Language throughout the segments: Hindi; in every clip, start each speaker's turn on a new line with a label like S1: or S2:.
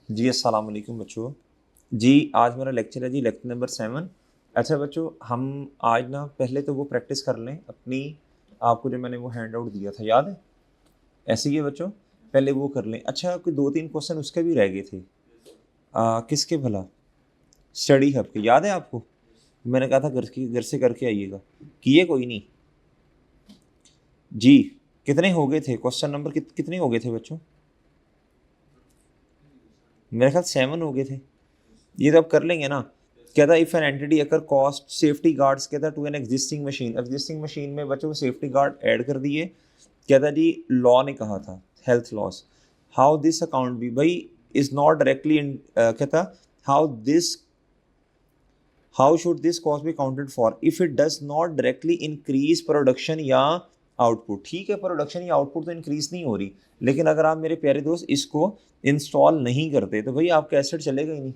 S1: जी अस्सलाम वालेकुम बच्चों। जी आज मेरा लेक्चर है जी, लेक्चर नंबर 7। अच्छा बच्चों, हम आज ना पहले तो वो प्रैक्टिस कर लें अपनी, आपको जो मैंने वो हैंड आउट दिया था याद है, ऐसे ही है बच्चों, पहले वो कर लें। अच्छा कोई 2-3 क्वेश्चन उसके भी रह गए थे, किसके भला, स्टडी हब के, याद है आपको? मैंने कहा था घर से करके आइएगा, किए कोई नहीं? जी कितने हो गए थे क्वेश्चन नंबर, कितने हो गए थे बच्चों? मेरे ख्याल 7 हो गए थे। ये तो अब कर लेंगे ना। कहता if an entity occur cost safety guards, कहता टू एन एग्जिस्टिंग मशीन में बच्चों को सेफ्टी गार्ड ऐड कर दिए। कहता जी लॉ ने कहा था, health loss, how this account be भाई इज नॉट डायरेक्टली इन, कहता how this, how should this cost be counted for if it does not directly increase production या आउटपुट। ठीक है, प्रोडक्शन या आउटपुट तो इंक्रीज नहीं हो रही, लेकिन अगर आप मेरे प्यारे दोस्त इसको इंस्टॉल नहीं करते तो भाई आपका एसेट चलेगा ही नहीं,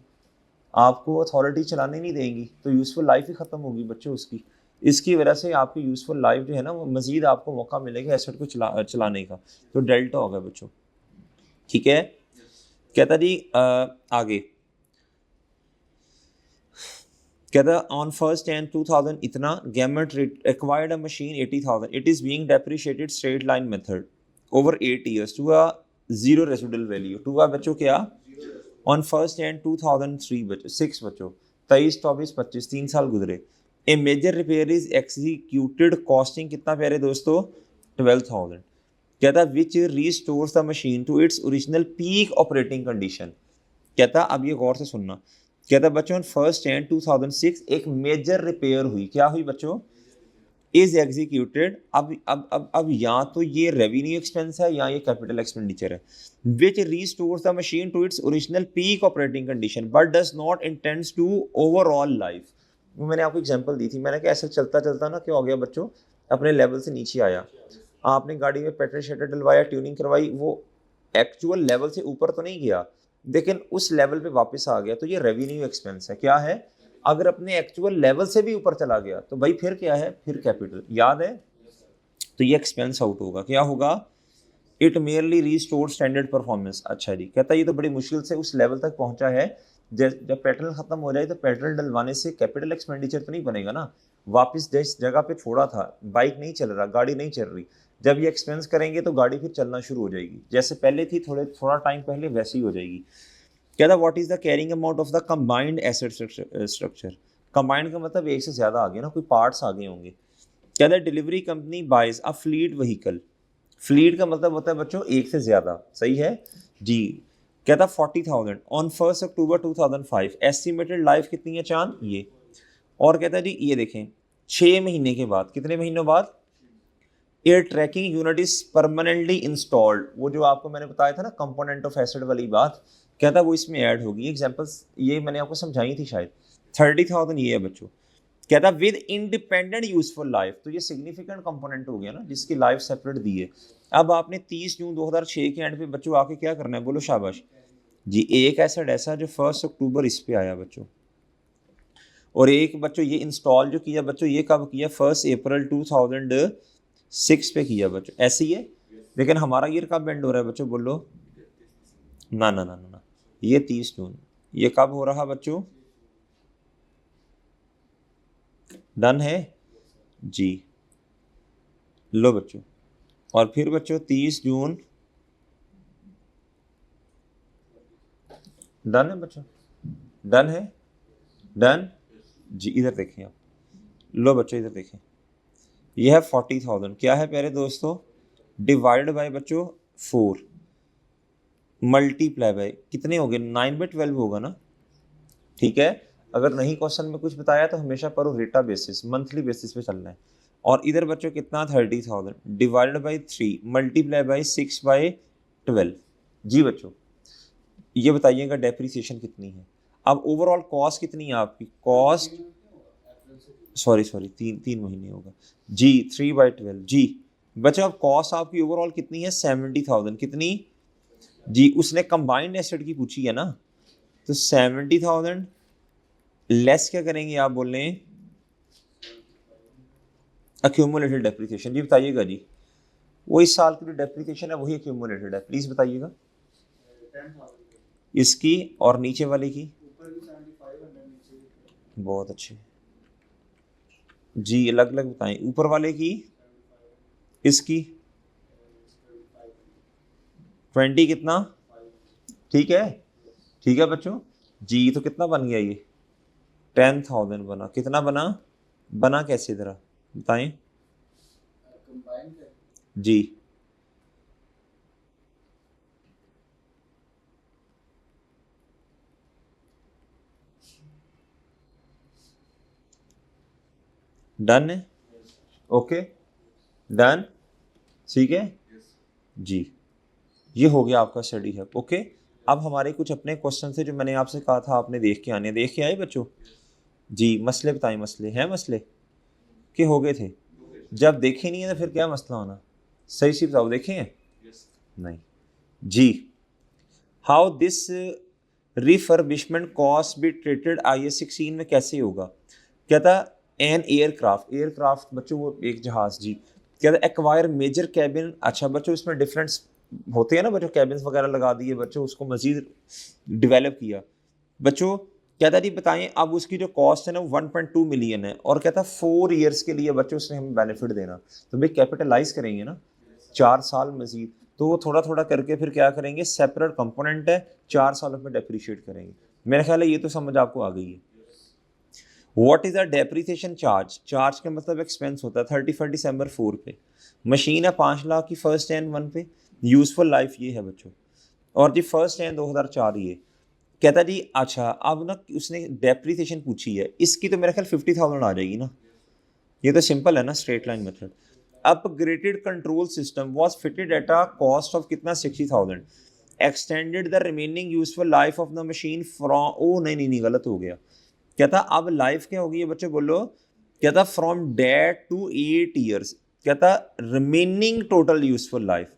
S1: आपको अथॉरिटी चलाने नहीं देंगी, तो यूज़फुल लाइफ ही ख़त्म होगी बच्चों उसकी। इसकी वजह से आपकी यूज़फुल लाइफ जो है ना, वो मज़ीद आपको मौका मिलेगा एसेट को चलाने का, तो डेल्टा होगा बच्चों। ठीक है, कहता जी आगे कहता ऑन 1 Jan 2000 इतना government acquired a machine 80,000, it is being depreciated straight line method over 8 years to a zero residual value, to a बच्चों क्या, ऑन 1 Jan 2003 बच्चों 6 बच्चों 23, 24, 25 3 साल गुजरे। A major repair is executed costing कितना प्यारे दोस्तों, 12,000। कहता which restores the machine to its original peak operating condition. कहता अब ये गौर से सुनना, कहता बच्चों 1 Jan 2006 एक मेजर रिपेयर हुई, क्या हुई बच्चों, इज एग्जीक्यूटेड। अब या तो ये रेवेन्यू एक्सपेंस है या ये कैपिटल एक्सपेंडिचर है। Which restores the machine to its original peak operating condition but does not intends to overall life. वो मैंने आपको एग्जांपल दी थी, मैंने कहा ऐसे चलता चलता ना क्या हो गया बच्चों, अपने लेवल से नीचे आया, आपने गाड़ी में पेट्रोल शेटर डलवाया, ट्यूनिंग करवाई, वो एक्चुअल लेवल से ऊपर तो नहीं गया, लेकिन उस लेवल पे वापस आ गया, तो ये रेवेन्यू एक्सपेंस है। क्या है, अगर अपने एक्चुअल लेवल से भी ऊपर चला गया तो भाई फिर क्या है, फिर कैपिटल, याद है? तो ये एक्सपेंस आउट होगा, क्या होगा, it merely restore standard performance. अच्छा जी, कहता है ये तो बड़ी मुश्किल से उस लेवल तक पहुंचा है, जब पेट्रोल खत्म हो जाए तो पेट्रोल डलवाने से कैपिटल एक्सपेंडिचर तो नहीं बनेगा ना, वापस जिस जगह पे छोड़ा था, बाइक नहीं चल रहा, गाड़ी नहीं चल रही, जब ये एक्सपेंस करेंगे तो गाड़ी फिर चलना शुरू हो जाएगी, जैसे पहले थी थोड़ा टाइम पहले वैसी हो जाएगी। कहता what is the carrying amount of the combined asset structure. Combined का मतलब एक से ज्यादा आ गया ना, कोई पार्ट्स आ गए होंगे। कहता delivery company buys a fleet vehicle, fleet का मतलब होता है बच्चों एक से ज्यादा, सही है जी। कहता 40,000 ऑन 1 October 2005, एस्टिमेटेड लाइफ कितनी है चांद ये। और कहता है जी ये देखें 6 महीने के बाद, कितने महीनों बाद, air tracking unit is permanently installed, वो जो आपको मैंने बताया था ना कंपोनेंट ऑफ एसिड वाली बात, कहता वो इसमें ऐड होगी। एग्जांपल्स ये मैंने आपको समझाई थी शायद। 30,000 ये है बच्चों। कहता विद इंडिपेंडेंट यूजफुल लाइफ, तो ये सिग्निफिकेंट कंपोनेंट हो गया ना जिसकी लाइफ सेपरेट दी है। अब आपने 30 जून 2006 के एंड पे बच्चों आके क्या करना है, बोलो शाबाश जी। एक एसिड ऐसा जो 1 अक्टूबर इस पे आया बच्चों, और एक बच्चों ये इंस्टॉल जो किया बच्चों, ये कब किया, 1 अप्रैल 2006 पे किया बच्चों, ऐसे ही है। लेकिन हमारा ईयर कब एंड हो रहा है बच्चों, बोलो ना ना ना ना ना, ये 30 जून, ये कब हो रहा बच्चों, डन है जी। लो बच्चों, और फिर बच्चों 30 जून, डन है बच्चों, डन है, डन जी। इधर देखें आप, लो बच्चों इधर देखें, ये है 40,000, क्या है प्यारे दोस्तों, डिवाइड बाय बच्चों 4, मल्टीप्लाई बाय कितने हो गए, 9/12 होगा ना। ठीक है, अगर नहीं क्वेश्चन में कुछ बताया तो हमेशा पर रेटा बेसिस, मंथली बेसिस पे चलना है। और इधर बच्चों कितना, 30,000 डिवाइडेड बाई 3 मल्टीप्लाई बाई 6/12। जी बच्चों ये बताइएगा डेप्रीसिएशन कितनी है। अब ओवरऑल कॉस्ट कितनी है आपकी, कॉस्ट, सॉरी 3 महीने होगा जी, 3/12 जी। बच्चों अब कॉस्ट आपकी ओवरऑल कितनी है, 70,000, कितनी जी, उसने कंबाइंड एसेट की पूछी है ना, तो 70,000 लेस क्या करेंगे आप बोल रहे हैं, अक्यूमुलेटेड डेप्रिसिएशन। जी बताइएगा जी, वो इस साल की जो डेप्रिसिएशन है वही अक्यूमुलेटेड है, प्लीज बताइएगा। इसकी और नीचे वाले की, बहुत अच्छे जी, अलग अलग बताएं। ऊपर वाले की, इसकी 20 कितना, ठीक है, ठीक है बच्चों जी। तो कितना बन गया ये, 10,000 बना। कितना बना, बना कैसे जरा बताएं जी। डन है, ओके डन, ठीक है जी। ये हो गया आपका स्टडी है, ओके। अब हमारे कुछ अपने क्वेश्चन थे जो मैंने आपसे कहा था आपने देख के आने, देख के आए बच्चों जी। मसले बताएं, मसले हैं, मसले के हो गए थे। जब देखे नहीं है तो फिर क्या मसला होना, सही सी बताओ, देखे हैं नहीं जी। How this refurbishment cost be treated IS 16 में कैसे होगा, क्या था। एन एयरक्राफ्ट, एयरक्राफ्ट बच्चों वो एक जहाज जी। क्या था, एक्वायर मेजर कैबिन, अच्छा बच्चों इसमें डिफरेंस होते हैं ना बच्चों, कैबिन्स वगैरह लगा दिए बच्चों, उसको मजीद डेवलप किया बच्चों। क्या था जी बताएं, अब उसकी जो कॉस्ट है ना 1.2 मिलियन है, और क्या था 4 ईयर्स के लिए बच्चों उसने हमें बेनिफिट देना। तो भाई कैपिटलाइज करेंगे ना 4 साल मजीद, तो वो थोड़ा थोड़ा करके फिर क्या करेंगे, सेपरेट कंपोनेंट है, 4 सालों में डेप्रिशिएट करेंगे। मेरा ख्याल है ये तो समझ आपको आ गई है। What is a depreciation charge, charge का मतलब एक्सपेंस होता है 31 दिसंबर 4 पे। मशीन है 5 लाख की फर्स्ट एंड 1 पे, यूजफुल लाइफ ये है बच्चों। और जी फर्स्ट एंड 2004 ये कहता जी। अच्छा अब ना उसने डेप्रिसिएशन पूछी है, इसकी तो मेरा ख्याल 50,000 आ जाएगी ना, ये तो सिंपल है ना, straight line method. Upgraded control system was fitted at a cost of कितना, 60,000। Extended the remaining useful life of the machine from, ओ नहीं नहीं नहीं गलत हो गया। क्या था, अब लाइफ क्या होगी ये बच्चे बोलो, क्या था फ्रॉम डेट टू 8 ईयर्स। क्या था, remaining total useful life,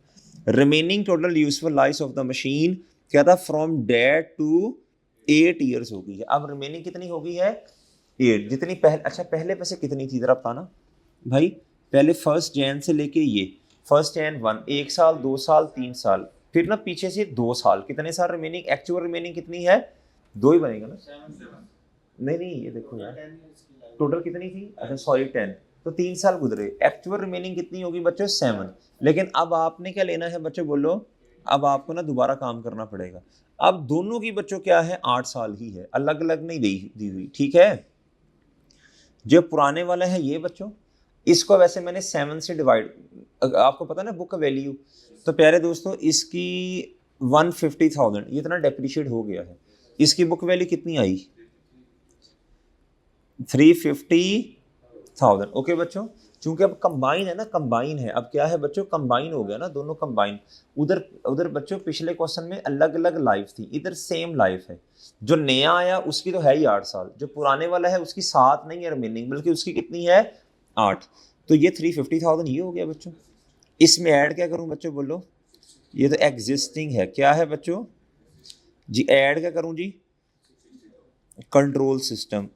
S1: remaining total useful life of the machine क्या था, फ्रॉम डेट टू 8 ईयर्स हो गई है। अब रिमेनिंग कितनी हो गई है, 8 जितनी पहले। अच्छा पहले पैसे कितनी थी जरा बताना भाई, पहले फर्स्ट जैन से लेके ये फर्स्ट जैन 1, 1 साल 2 साल 3 साल, फिर ना पीछे से 2 साल, कितने साल रिमेनिंग, एक्चुअल रिमेनिंग कितनी है, 2 ही बनेगा ना। नहीं नहीं ये देखो यार, टोटल कितनी थी, अच्छा सॉरी 10, तो 3 साल गुजरे, एक्चुअल रिमेनिंग कितनी होगी बच्चों, 7। लेकिन अब आपने क्या लेना है बच्चों बोलो, अब आपको ना दोबारा काम करना पड़ेगा। अब दोनों की बच्चों क्या है, 8 साल ही है, अलग अलग नहीं दी हुई, ठीक है। जो पुराने वाला है ये बच्चों, इसको वैसे मैंने 7 से डिवाइड, आपको पता ना बुक का वैल्यू, तो प्यारे दोस्तों इसकी 150,000 ये इतना डेप्रिशिएट हो गया है। इसकी बुक वैल्यू कितनी आई, 350,000, ओके बच्चों। चूंकि अब कंबाइन है ना, कंबाइन है, अब क्या है बच्चों, कंबाइन हो गया ना दोनों कंबाइन। उधर उधर बच्चों पिछले क्वेश्चन में अलग अलग लाइफ थी, इधर सेम लाइफ है। जो नया आया उसकी तो है ही 8 साल, जो पुराने वाला है उसकी 7 नहीं है रिमेनिंग, बल्कि उसकी कितनी है, 8। तो ये 350,000 ये हो गया बच्चों। इसमें ऐड क्या करूं बच्चों बोलो, ये तो एग्जिस्टिंग है, क्या है बच्चों जी, ऐड क्या करूं जी, कंट्रोल सिस्टम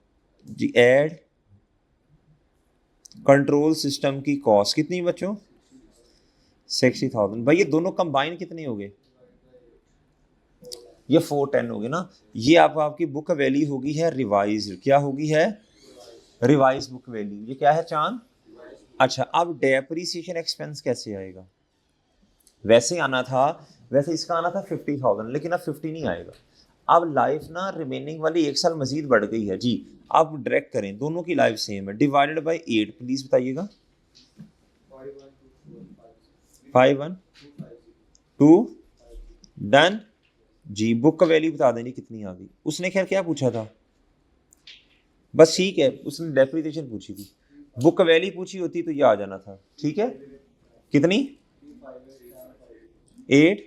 S1: जी, ऐड कंट्रोल सिस्टम की कॉस्ट कितनी बच्चों, 60,000। भाई ये दोनों कंबाइन कितने हो गए, ये 410 हो गए ना। ये आपकी बुक वैल्यू होगी है रिवाइज, क्या होगी है, रिवाइज बुक वैल्यू, ये क्या है चांद। अच्छा अब डेप्रिसिएशन एक्सपेंस कैसे आएगा, वैसे आना था, वैसे इसका आना था 50,000, लेकिन अब 50 नहीं आएगा। अब लाइफ ना रिमेनिंग वाली 1 साल मजीद बढ़ गई है जी। अब डायरेक्ट करें, दोनों की लाइफ सेम है, डिवाइडेड बाय 8, प्लीज बताइएगा, 51 2 डन जी। बुक का वैल्यू बता दें जी कितनी आ गई, उसने खैर क्या पूछा था, बस ठीक है उसने डेप्रिसिएशन पूछी थी, बुक का वैल्यू पूछी होती तो ये आ जाना था, ठीक है। कितनी, 8,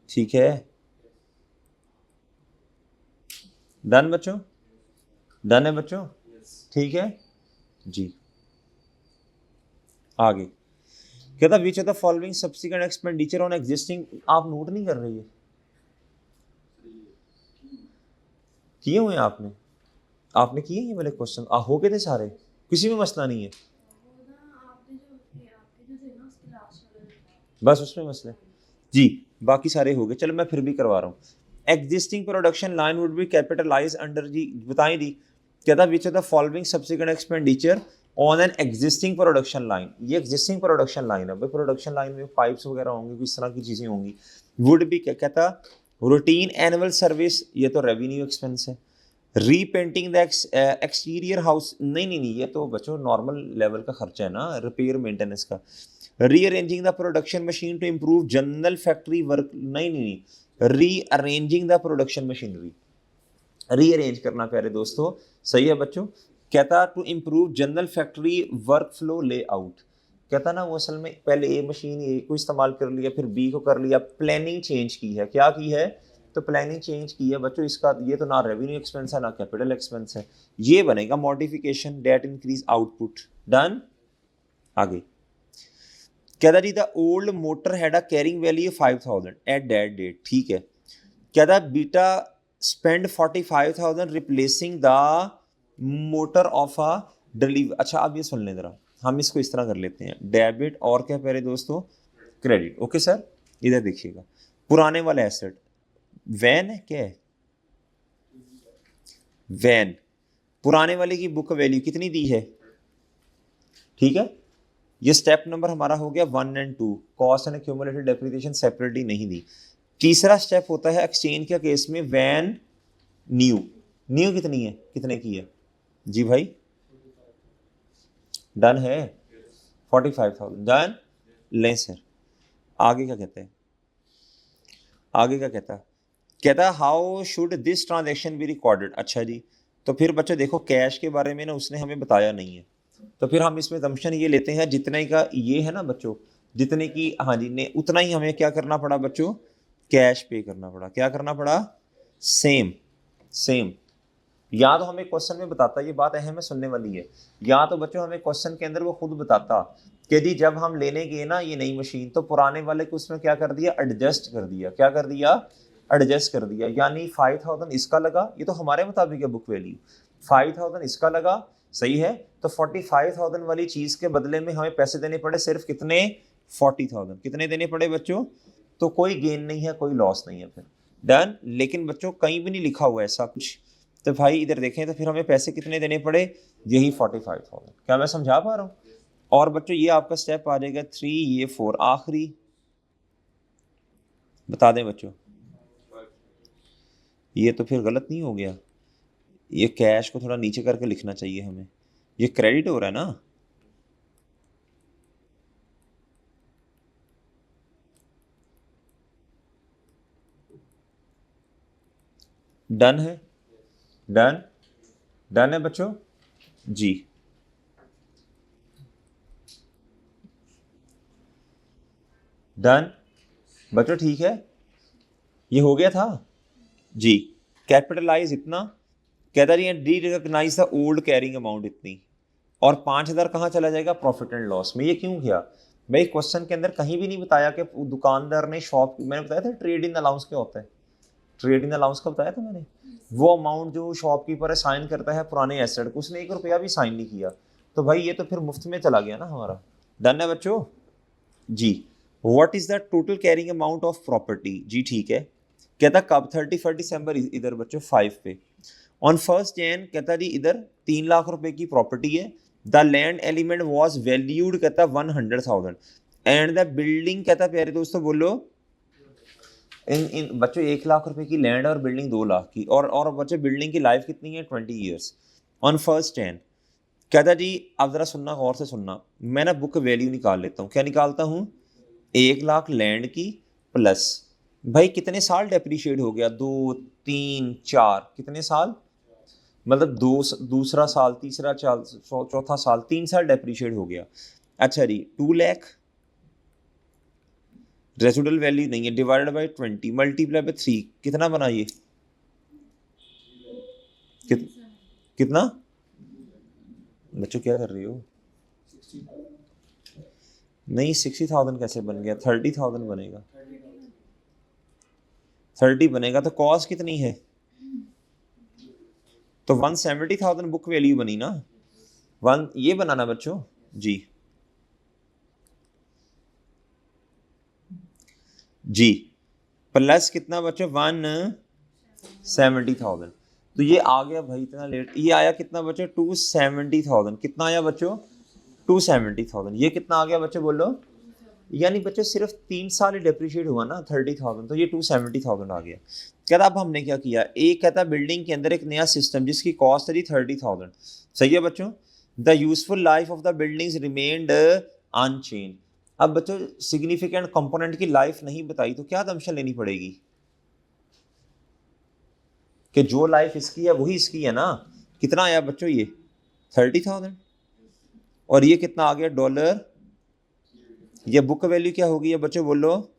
S1: ठीक है डन बच्चों, डन है बच्चों, ठीक है जी। आगे क्या था, which of the following subsequent expenditure on existing, आप नोट नहीं कर रही है, किए हुए हैं आपने, आपने किए ये वाले क्वेश्चन हो गए थे सारे, किसी में मसला नहीं है। बस उसमें मसले जी, बाकी सारे हो गए। चलो मैं फिर भी करवा रहा हूँ। Existing production line would be capitalise under जी, बताई दी क्या था, which of the following subsequent expenditure on an existing production line. ये एग्जिस्टिंग प्रोडक्शन लाइन है भाई, प्रोडक्शन लाइन में पाइप्स वगैरह होंगे, किस तरह की चीजें होंगी। वुड बी क्या कहता, रूटीन एनुअल सर्विस, ये तो रेवेन्यू एक्सपेंस है। रीपेंटिंग द एक्सटीरियर हाउस, नहीं नहीं नहीं, ये तो बच्चों नॉर्मल लेवल का खर्चा है ना, रिपेयर मेंटेनेंस का। Rearranging the production machine to improve general factory work, नहीं नहीं नहीं, rearranging the production machinery, rearrange करना प्यारे दोस्तों, सही है बच्चों। कहता to improve general factory work flow layout, कहता ना वो असल में पहले ए मशीन ए को इस्तेमाल कर लिया, फिर बी को कर लिया, प्लानिंग चेंज की है, क्या की है, तो प्लानिंग चेंज की है बच्चों। इसका ये तो ना रेवेन्यू एक्सपेंस है ना कैपिटल एक्सपेंस है, ये बनेगा modification that increase output. Done. आगे कहता जी द old motor had a carrying value 5000 at that date, ठीक है। कहता Beta spend 45,000 replacing the motor of a deliver. अच्छा अब ये सुन लें जरा, हम इसको इस तरह कर लेते हैं, डेबिट और क्या प्यारे दोस्तों, क्रेडिट। ओके सर, इधर देखिएगा, पुराने वाला एसेट वैन है, क्या है वैन, पुराने वाले की बुक वैल्यू कितनी दी है, ठीक है। ये स्टेप नंबर हमारा हो गया 1 and 2, cost and accumulated depreciation separately नहीं दी। तीसरा स्टेप होता है एक्सचेंज के केस में वैन न्यू, न्यू कितनी है, कितने की है जी भाई, डन है 45,000, डन। लें सर, आगे क्या कहते हैं, आगे क्या कहता है, कहता how should this transaction be recorded. अच्छा जी, तो फिर बच्चों देखो कैश के बारे में ना उसने हमें बताया नहीं है, तो फिर हम इसमें जम्पशन ये लेते हैं जितने का ये है ना बच्चों, जितने की हाँ जी ने उतना ही हमें क्या करना पड़ा बच्चों, कैश पे करना पड़ा। क्या करना पड़ा, सेम सेम। या तो हमें क्वेश्चन में बताता, ये बात अहम है सुनने वाली है, या तो बच्चों हमें क्वेश्चन के अंदर वो खुद बताता कि जी जब हम लेने गए ना ये नई मशीन, तो पुराने वाले को उसमें क्या कर दिया, एडजस्ट कर दिया, क्या कर दिया, एडजस्ट कर दिया। यानी 5,000 इसका लगा, ये तो हमारे मुताबिक है बुक वैल्यू, 5,000 इसका लगा, सही है। तो 45,000 वाली चीज के बदले में हमें पैसे देने पड़े सिर्फ कितने, 40,000, कितने देने पड़े बच्चों, तो कोई गेन नहीं है, कोई लॉस नहीं है फिर, डन। लेकिन बच्चों कहीं भी नहीं लिखा हुआ ऐसा कुछ, तो भाई इधर देखें तो फिर हमें पैसे कितने देने पड़े, यही 45,000। क्या मैं समझा पा रहा हूँ। और बच्चों ये आपका स्टेप आ जाएगा 3, ये 4, आखिरी बता दें बच्चों, ये तो फिर गलत नहीं हो गया, ये कैश को थोड़ा नीचे करके लिखना चाहिए हमें, ये क्रेडिट हो रहा है ना, डन है, डन, डन है बच्चों जी। डन बच्चों, ठीक है, ये हो गया था जी। कैपिटलाइज इतना, कहता रही है derecognise the old carrying amount इतनी, और 5,000 कहाँ चला जाएगा, प्रॉफिट एंड लॉस में। ये क्यों किया भाई, क्वेश्चन के अंदर कहीं भी नहीं बताया कि दुकानदार ने शॉप, मैंने बताया था ट्रेड इन अलाउंस क्या होता है, ट्रेड इन अलाउंस का बताया था मैंने, वो अमाउंट जो शॉपकीपर है साइन करता है पुराने एसेट को, उसने 1 रुपया भी साइन नहीं किया, तो भाई ये तो फिर मुफ्त में चला गया ना हमारा। डन है बच्चों जी। What is the total carrying amount of property, जी ठीक है। कहता कब, 31 दिसंबर, इधर बच्चों 5 पे। ऑन 1 जैन कहता जी इधर 3 लाख रुपए की प्रॉपर्टी है, the land element was valued कहता 100,000 एंड द बिल्डिंग, कहता प्यारे दोस्तों बोलो, इन बच्चों 1 लाख रुपए की लैंड और बिल्डिंग 2 लाख की, और बच्चों बिल्डिंग की लाइफ कितनी है, 20 ईयर्स। ऑन 1 जैन कहता जी, अब जरा सुनना, गौर से सुनना, मैं ना बुक वैल्यू निकाल लेता हूँ, क्या निकालता हूँ, 1 लाख लैंड की प्लस भाई कितने साल डेप्रीशिएट हो गया, 2, 3, 4, कितने साल, मतलब दूसरा साल, तीसरा साल, चौथा साल, 3 साल डेप्रीशिएट हो गया। अच्छा जी 2 लाख रेसिडुअल वैल्यू नहीं है, डिवाइडेड बाय 20 मल्टीप्लाई बाय 3, कितना बना ये, कितना बच्चों क्या कर रही हो, नहीं 60,000 कैसे बन गया, 30,000 बनेगा, 30 बनेगा, तो कॉस्ट कितनी है, तो 170,000 बुक वैल्यू बनी ना, ये बनाना बच्चों जी। जी, प्लस कितना बच्चों 170,000। तो ये आ गया भाई इतना लेट, ये आया कितना बच्चों 270,000। कितना आया बच्चों 270,000। ये कितना आ गया बच्चों बोलो, यानी बच्चों सिर्फ 3 साल ही डेप्रिशिएट हुआ ना 30,000, तो ये 270,000 आ गया। कहता अब हमने क्या किया, एक कहता बिल्डिंग के अंदर एक नया सिस्टम जिसकी कॉस्ट थी 30,000। सही है बच्चों, the useful life of the buildings remained unchanged. अब बच्चों सिग्निफिकेंट कंपोनेंट की लाइफ नहीं बताई तो क्या दमशन लेनी पड़ेगी कि जो लाइफ इसकी है वही इसकी है ना। कितना आया बच्चों ये 30,000, और ये कितना आ गया डॉलर। ये बुक वैल्यू क्या होगी ये बच्चों बोलो,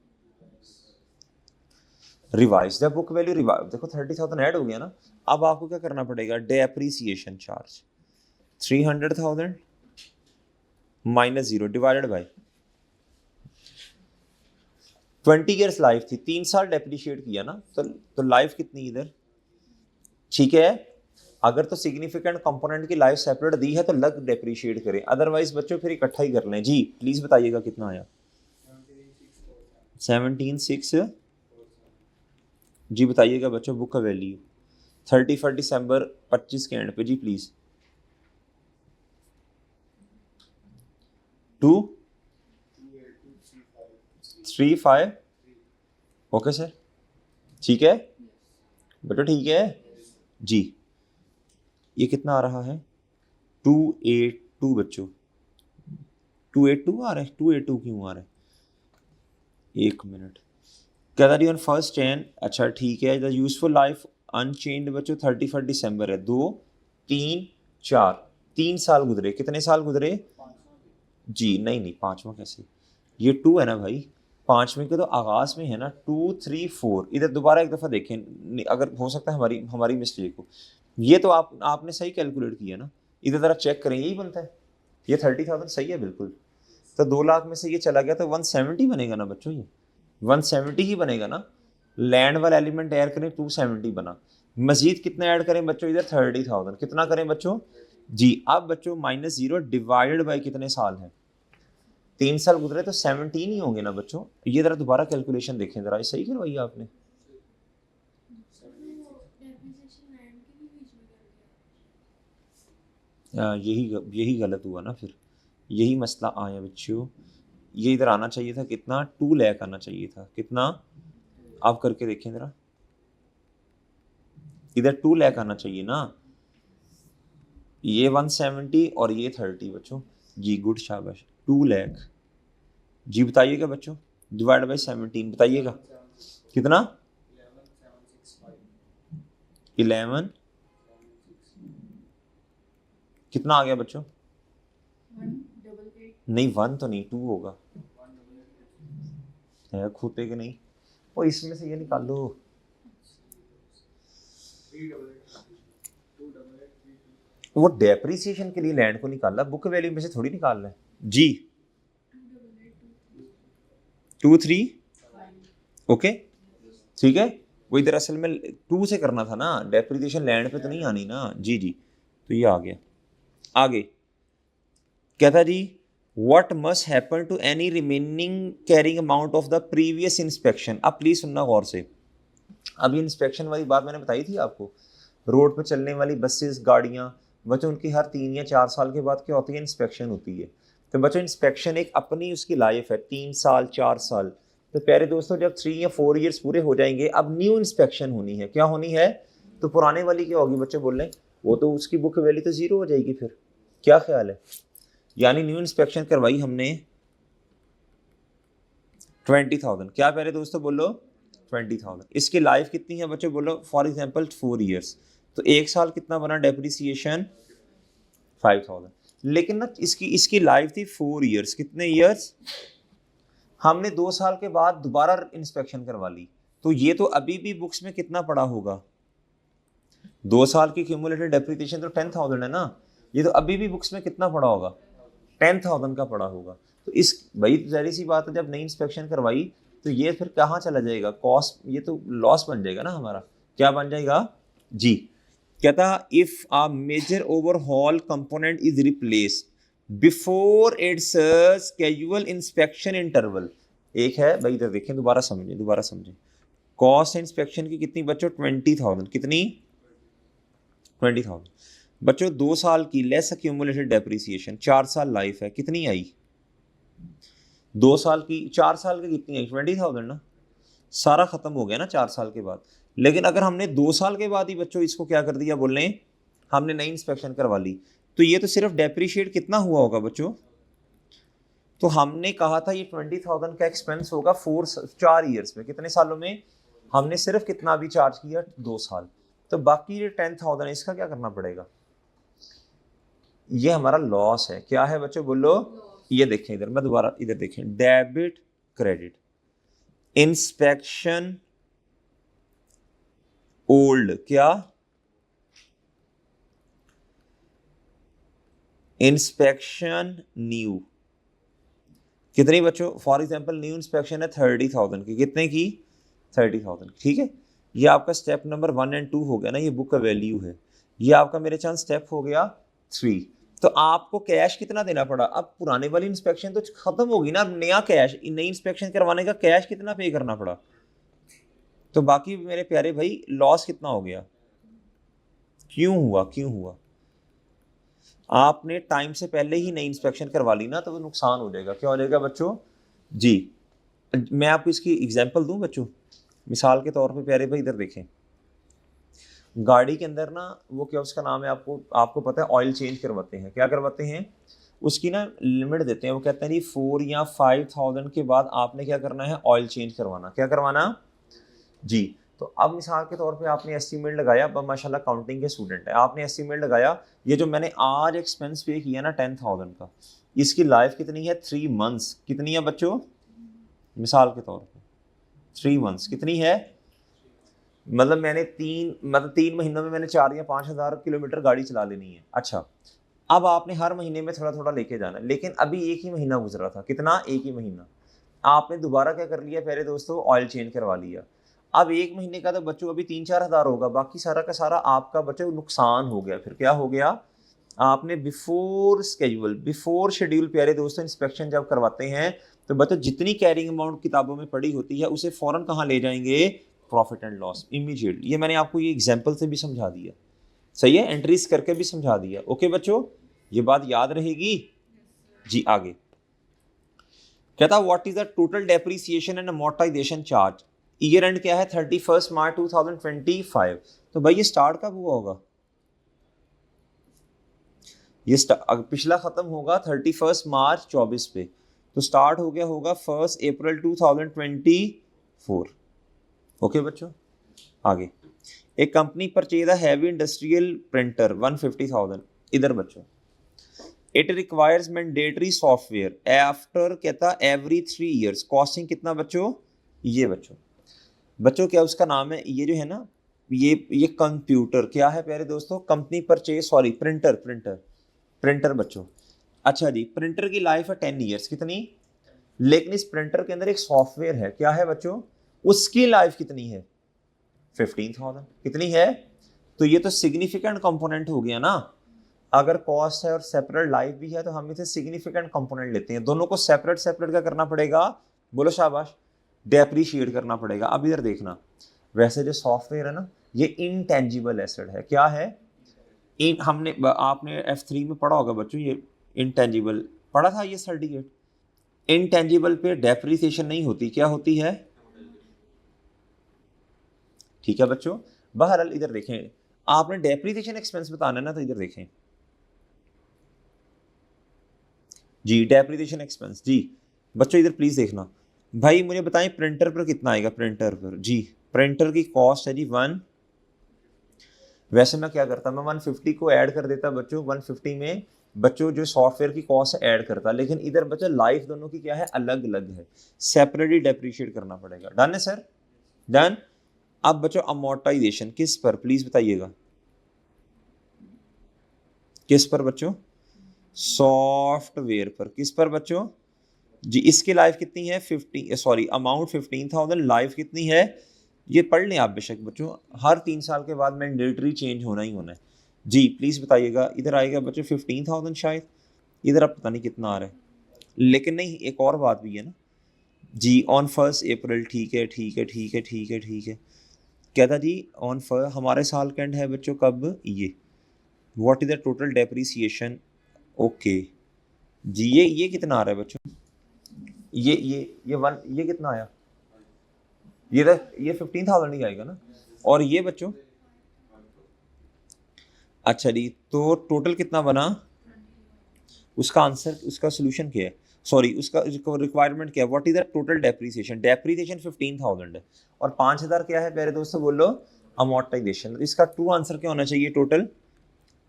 S1: revise the book value revise. देखो 30,000 ऐड हो गया ना। अब आपको क्या करना पड़ेगा, depreciation charge 300,000 -0 divided by 20 years life थी, 3 साल डेप्रिशिएट किया ना, तो लाइफ कितनी इधर, ठीक है। अगर तो सिग्निफिकेंट कंपोनेंट की लाइफ सेपरेट दी है तो लग डेप्रिशिएट करें, अदरवाइज बच्चों फिर इकट्ठा ही कर लें। जी प्लीज बताइएगा कितना आया 17,600। जी बताइएगा बच्चों बुक का वैल्यू 31 दिसंबर 25 के एंड पे। जी प्लीज 235। ओके सर, ठीक है बेटा, ठीक है जी। ये कितना आ रहा है 282 बच्चों, 282 आ रहा है। 282 क्यों आ रहा है, एक मिनट। कहता रही ऑन फर्स्ट 10, अच्छा ठीक है। द यूजफुल लाइफ अनचेंज बच्चों 31 दिसंबर है, 2 3 4 3 साल गुजरे। कितने साल गुजरे जी, नहीं नहीं पांचवा कैसे, ये 2 है ना भाई, पांचवें के तो आगाज में है ना 2 3 4। इधर दोबारा एक दफा देखें, अगर हो सकता है हमारी हमारी मिस्टेक हो। ये तो आपने सही कैलकुलेट किया ना, इधर जरा चेक करें, यही बनता है। ये 30,000 सही है बिल्कुल। तो 2 लाख में से ये चला गया तो 170 बनेगा ना बच्चों, ये 170 ही बनेगा ना। लैंड वाला एलिमेंट ऐड करें 270 बना, मजीद कितना ऐड करें बच्चों इधर 30,000। कितना करें बच्चों जी, अब बच्चों -0 डिवाइडेड बाई कितने साल है, 3 साल गुजरे तो 17 ही होंगे ना बच्चों। ये जरा दोबारा कैलकुलेशन देखें जरा, सही करवाई आपने। यही गलत हुआ ना फिर, यही मसला आया बच्चों। ये इधर आना चाहिए था कितना 2 लाख आना चाहिए था। कितना आप करके देखें जरा, इधर 2 लाख आना चाहिए ना। ये 170 और ये 30 बच्चों जी, गुड शाबाश 2 लाख। जी बताइएगा बच्चों, डिवाइड बाई 17 बताइएगा कितना 11। कितना आ गया बच्चों, नहीं 1 तो नहीं 2 होगा, है खोते के नहीं। वो इसमें से ये निकाल लो, वो डेप्रिसिएशन के लिए लैंड को निकाला, बुक वैल्यू में से थोड़ी निकाल रहा है जी। 2 3 ओके ठीक है। वो इधर असल में 2 से करना था ना, डेप्रिसिएशन लैंड पे तो नहीं आनी ना। जी जी, तो ये आ गया। आगे कहता जी, what must happen to any remaining carrying amount of the previous inspection. अब प्लीज सुनना गौर से, अभी इंस्पेक्शन वाली बात मैंने बताई थी आपको, रोड पर चलने वाली बसेस गाड़ियाँ बच्चों, उनकी हर 3 या 4 साल के बाद क्या होती है, इंस्पेक्शन होती है। तो बच्चों इंस्पेक्शन एक अपनी उसकी लाइफ है 3 साल 4 साल। तो प्यारे दोस्तों जब 3 या 4 ईयर्स पूरे हो जाएंगे अब न्यू इंस्पेक्शन होनी है। क्या होनी है, तो पुराने वाली क्या होगी बच्चे बोल रहे हैं, वो तो उसकी बुक वैल्यू तो 0 हो जाएगी फिर। क्या ख्याल है, यानी न्यू इंस्पेक्शन करवाई हमने 20,000। क्या प्यारे दोस्तों बोलो 20,000। इसकी लाइफ कितनी है बच्चों बोलो, फॉर एग्जांपल 4 ईयर्स। तो 1 साल कितना बना डेप्रिसिएशन 5,000। लेकिन ना इसकी लाइफ थी 4 ईयर्स। कितने ईयर्स, हमने 2 साल के बाद दोबारा इंस्पेक्शन करवा ली, तो ये तो अभी भी बुक्स में कितना पड़ा होगा, 2 साल की क्यूमुलेटेड डेप्रिसिएशन तो 10,000 है ना, ये तो अभी भी बुक्स में कितना पड़ा होगा 10,000 का पड़ा होगा। तो इस भाई जाहिर सी बात है जब नई इंस्पेक्शन करवाई तो ये फिर कहाँ चला जाएगा, कॉस्ट, ये तो लॉस बन जाएगा ना हमारा। क्या बन जाएगा जी, कहता if a major overhaul component is replace before its casual inspection interval. एक है भाई, इधर देखें, दोबारा समझें। कॉस्ट इंस्पेक्शन की कितनी बच्चों? 20,000। कितनी? 20,000। बच्चों 2 साल की लेस एक्यूमुलेटेड डेप्रिसिएशन, 4 साल लाइफ है, कितनी आई? 2 साल की, 4 साल की कितनी आई? 20,000 ना। सारा खत्म हो गया ना 4 साल के बाद। लेकिन अगर हमने 2 साल के बाद ही बच्चों इसको क्या कर दिया, बोल रहे हमने नई इंस्पेक्शन करवा ली, तो ये तो सिर्फ डेप्रिशिएट कितना हुआ होगा बच्चों? तो हमने कहा था ये 20,000 का एक्सपेंस होगा 4 ईयर्स में, कितने सालों में? हमने सिर्फ कितना भी चार्ज किया? 2 साल। तो बाकी ये 10,000 है, इसका क्या करना पड़ेगा? ये हमारा लॉस है। क्या है बच्चों, बोलो? ये देखें इधर, मैं दोबारा इधर देखें, डेबिट क्रेडिट, इंस्पेक्शन ओल्ड, क्या? इंस्पेक्शन न्यू, कितनी बच्चों? फॉर एग्जांपल न्यू इंस्पेक्शन है 30,000 की, कितने की? 30,000। ठीक है, ये आपका स्टेप नंबर 1 एंड 2 हो गया ना, ये बुक का वैल्यू है। ये आपका मेरे चांस स्टेप हो गया 3। तो आपको कैश कितना देना पड़ा? अब पुराने वाली इंस्पेक्शन तो खत्म होगी ना, नया कैश, नई इंस्पेक्शन करवाने का कैश कितना पे करना पड़ा? तो बाकी मेरे प्यारे भाई लॉस कितना हो गया? क्यों हुआ? आपने टाइम से पहले ही नई इंस्पेक्शन करवा ली ना, तो वो नुकसान हो जाएगा। क्या हो जाएगा बच्चों? जी, मैं आपको इसकी एग्जांपल दूं बच्चों, मिसाल के तौर पे प्यारे भाई इधर देखें, गाड़ी के अंदर ना वो क्या उसका नाम है, आपको पता है, ऑयल चेंज करवाते हैं। क्या करवाते हैं? उसकी ना लिमिट देते हैं, वो कहते हैं जी 4 या 5,000 के बाद आपने क्या करना है? ऑयल चेंज करवाना। क्या करवाना जी? तो अब मिसाल के तौर पे आपने एस्टीमेट लगाया, अब माशाल्लाह काउंटिंग के स्टूडेंट है, आपने एस्टीमेट लगाया, ये जो मैंने आज एक्सपेंस पे किया ना 10,000 का, इसकी लाइफ कितनी है? 3 मंथ्स। कितनी है बच्चों? मिसाल के तौर पे 3 मंथ्स कितनी है? मतलब मैंने 3 महीनों में मैंने 4 या 5,000 किलोमीटर गाड़ी चला लेनी है। अच्छा, अब आपने हर महीने में थोड़ा थोड़ा लेके जाना है, लेकिन अभी एक ही महीना गुजरा था। कितना? एक ही महीना। आपने दोबारा क्या कर लिया प्यारे दोस्तों? ऑयल चेंज करवा लिया। अब एक महीने का तो बच्चों अभी 3-4 हज़ार होगा, बाकी सारा का सारा आपका बच्चों नुकसान हो गया। फिर क्या हो गया? आपने बिफोर शेड्यूल प्यारे दोस्तों इंस्पेक्शन जब करवाते हैं, तो बच्चों जितनी कैरिंग अमाउंट किताबों में पड़ी होती है उसे फौरन कहाँ ले जाएंगे? Profit and loss, immediate. ये मैंने आपको ये एग्जाम्पल से भी समझा दिया, सही है, एंट्रीज करके भी समझा दिया। ओके बच्चों, ये बात याद रहेगी जी। आगे कहता what is the total depreciation and amortisation charge, year and क्या है? 31 मार्च 2025। तो भाई ये स्टार्ट कब हुआ होगा? ये पिछला खत्म होगा 31 मार्च 24 पे, तो स्टार्ट हो गया होगा 1 अप्रैल 2024। ओके बच्चों, आगे एक company purchase a heavy industrial printer 150,000। इधर बच्चों it requires mandatory software after कहता एवरी 3 ईयर्स, कॉस्टिंग कितना बच्चों? ये बच्चों क्या उसका नाम है? ये जो है ना, ये कंप्यूटर क्या है प्यारे दोस्तों? कंपनी परचेज, सॉरी, प्रिंटर बच्चों। अच्छा जी, प्रिंटर की लाइफ है 10 ईयर्स, कितनी? लेकिन इस प्रिंटर के अंदर एक सॉफ्टवेयर है, क्या है बच्चों? उसकी लाइफ कितनी है? 15,000। कितनी है? तो ये तो सिग्निफिकेंट कंपोनेंट हो गया ना। अगर कॉस्ट है और सेपरेट लाइफ भी है, तो हम इसे सिग्निफिकेंट कंपोनेंट लेते हैं। दोनों को सेपरेट सेपरेट क्या करना पड़ेगा? बोलो शाबाश, डेप्रीशिएट करना पड़ेगा। अब इधर देखना, वैसे जो सॉफ्टवेयर है ना, ये इनटेंजिबल एसेट है। क्या है? हमने आपने F3 में पढ़ा होगा बच्चों, ये इनटेंजिबल पढ़ा था ये सर्टिफिकेट। इनटेंजिबल पे डेप्रिसिएशन नहीं होती, क्या होती है? ठीक है बच्चों, बहरहाल इधर देखें, आपने डेप्रिसिएशन एक्सपेंस बताना है ना, तो इधर देखें जी, डेप्रिसिएशन एक्सपेंस जी। बच्चों इधर प्लीज देखना, भाई मुझे बताएं प्रिंटर पर कितना आएगा? प्रिंटर पर जी, प्रिंटर की कॉस्ट है जी 1। वैसे मैं क्या करता, मैं 150 को ऐड कर देता बच्चों, 150 में बच्चों जो सॉफ्टवेयर की कॉस्ट ऐड करता, लेकिन इधर बच्चों लाइफ दोनों की क्या है? अलग अलग है, सेपरेटली डेप्रिशिएट करना पड़ेगा। डन है सर? डन। अब बच्चों अमोर्टाइजेशन किस पर, प्लीज बताइएगा, किस पर बच्चों? सॉफ्टवेयर पर। किस पर बच्चों? जी, इसकी लाइफ कितनी है? 50, सॉरी, अमाउंट 15,000, लाइफ कितनी है? ये पढ़ लें आप बेशक बच्चों, हर 3 साल के बाद मैंडेटरी चेंज होना ही होना है जी। प्लीज़ बताइएगा, इधर आएगा बच्चों 15,000 शायद, इधर अब पता नहीं कितना आ रहा है, लेकिन नहीं, एक और बात भी है ना, जी ऑन 1 अप्रैल, ठीक है ठीक है ठीक है ठीक है ठीक है। क्या था जी? ऑन हमारे साल का एंड है बच्चों कब? ये what is the total depreciation? Okay जी, ये कितना आ रहा है बच्चों? ये कितना आया? ये 15,000 ही आएगा ना। और ये बच्चों? अच्छा जी, तो टोटल कितना बना? उसका आंसर, उसका सोल्यूशन क्या है? सॉरी, उसका रिक्वायरमेंट क्या है? What is the total depreciation? Depreciation 15,000 है और 5,000 क्या है प्यारे दोस्तों बोलो? अमोर्टाइजेशन। इसका ट्रू आंसर क्या होना चाहिए? टोटल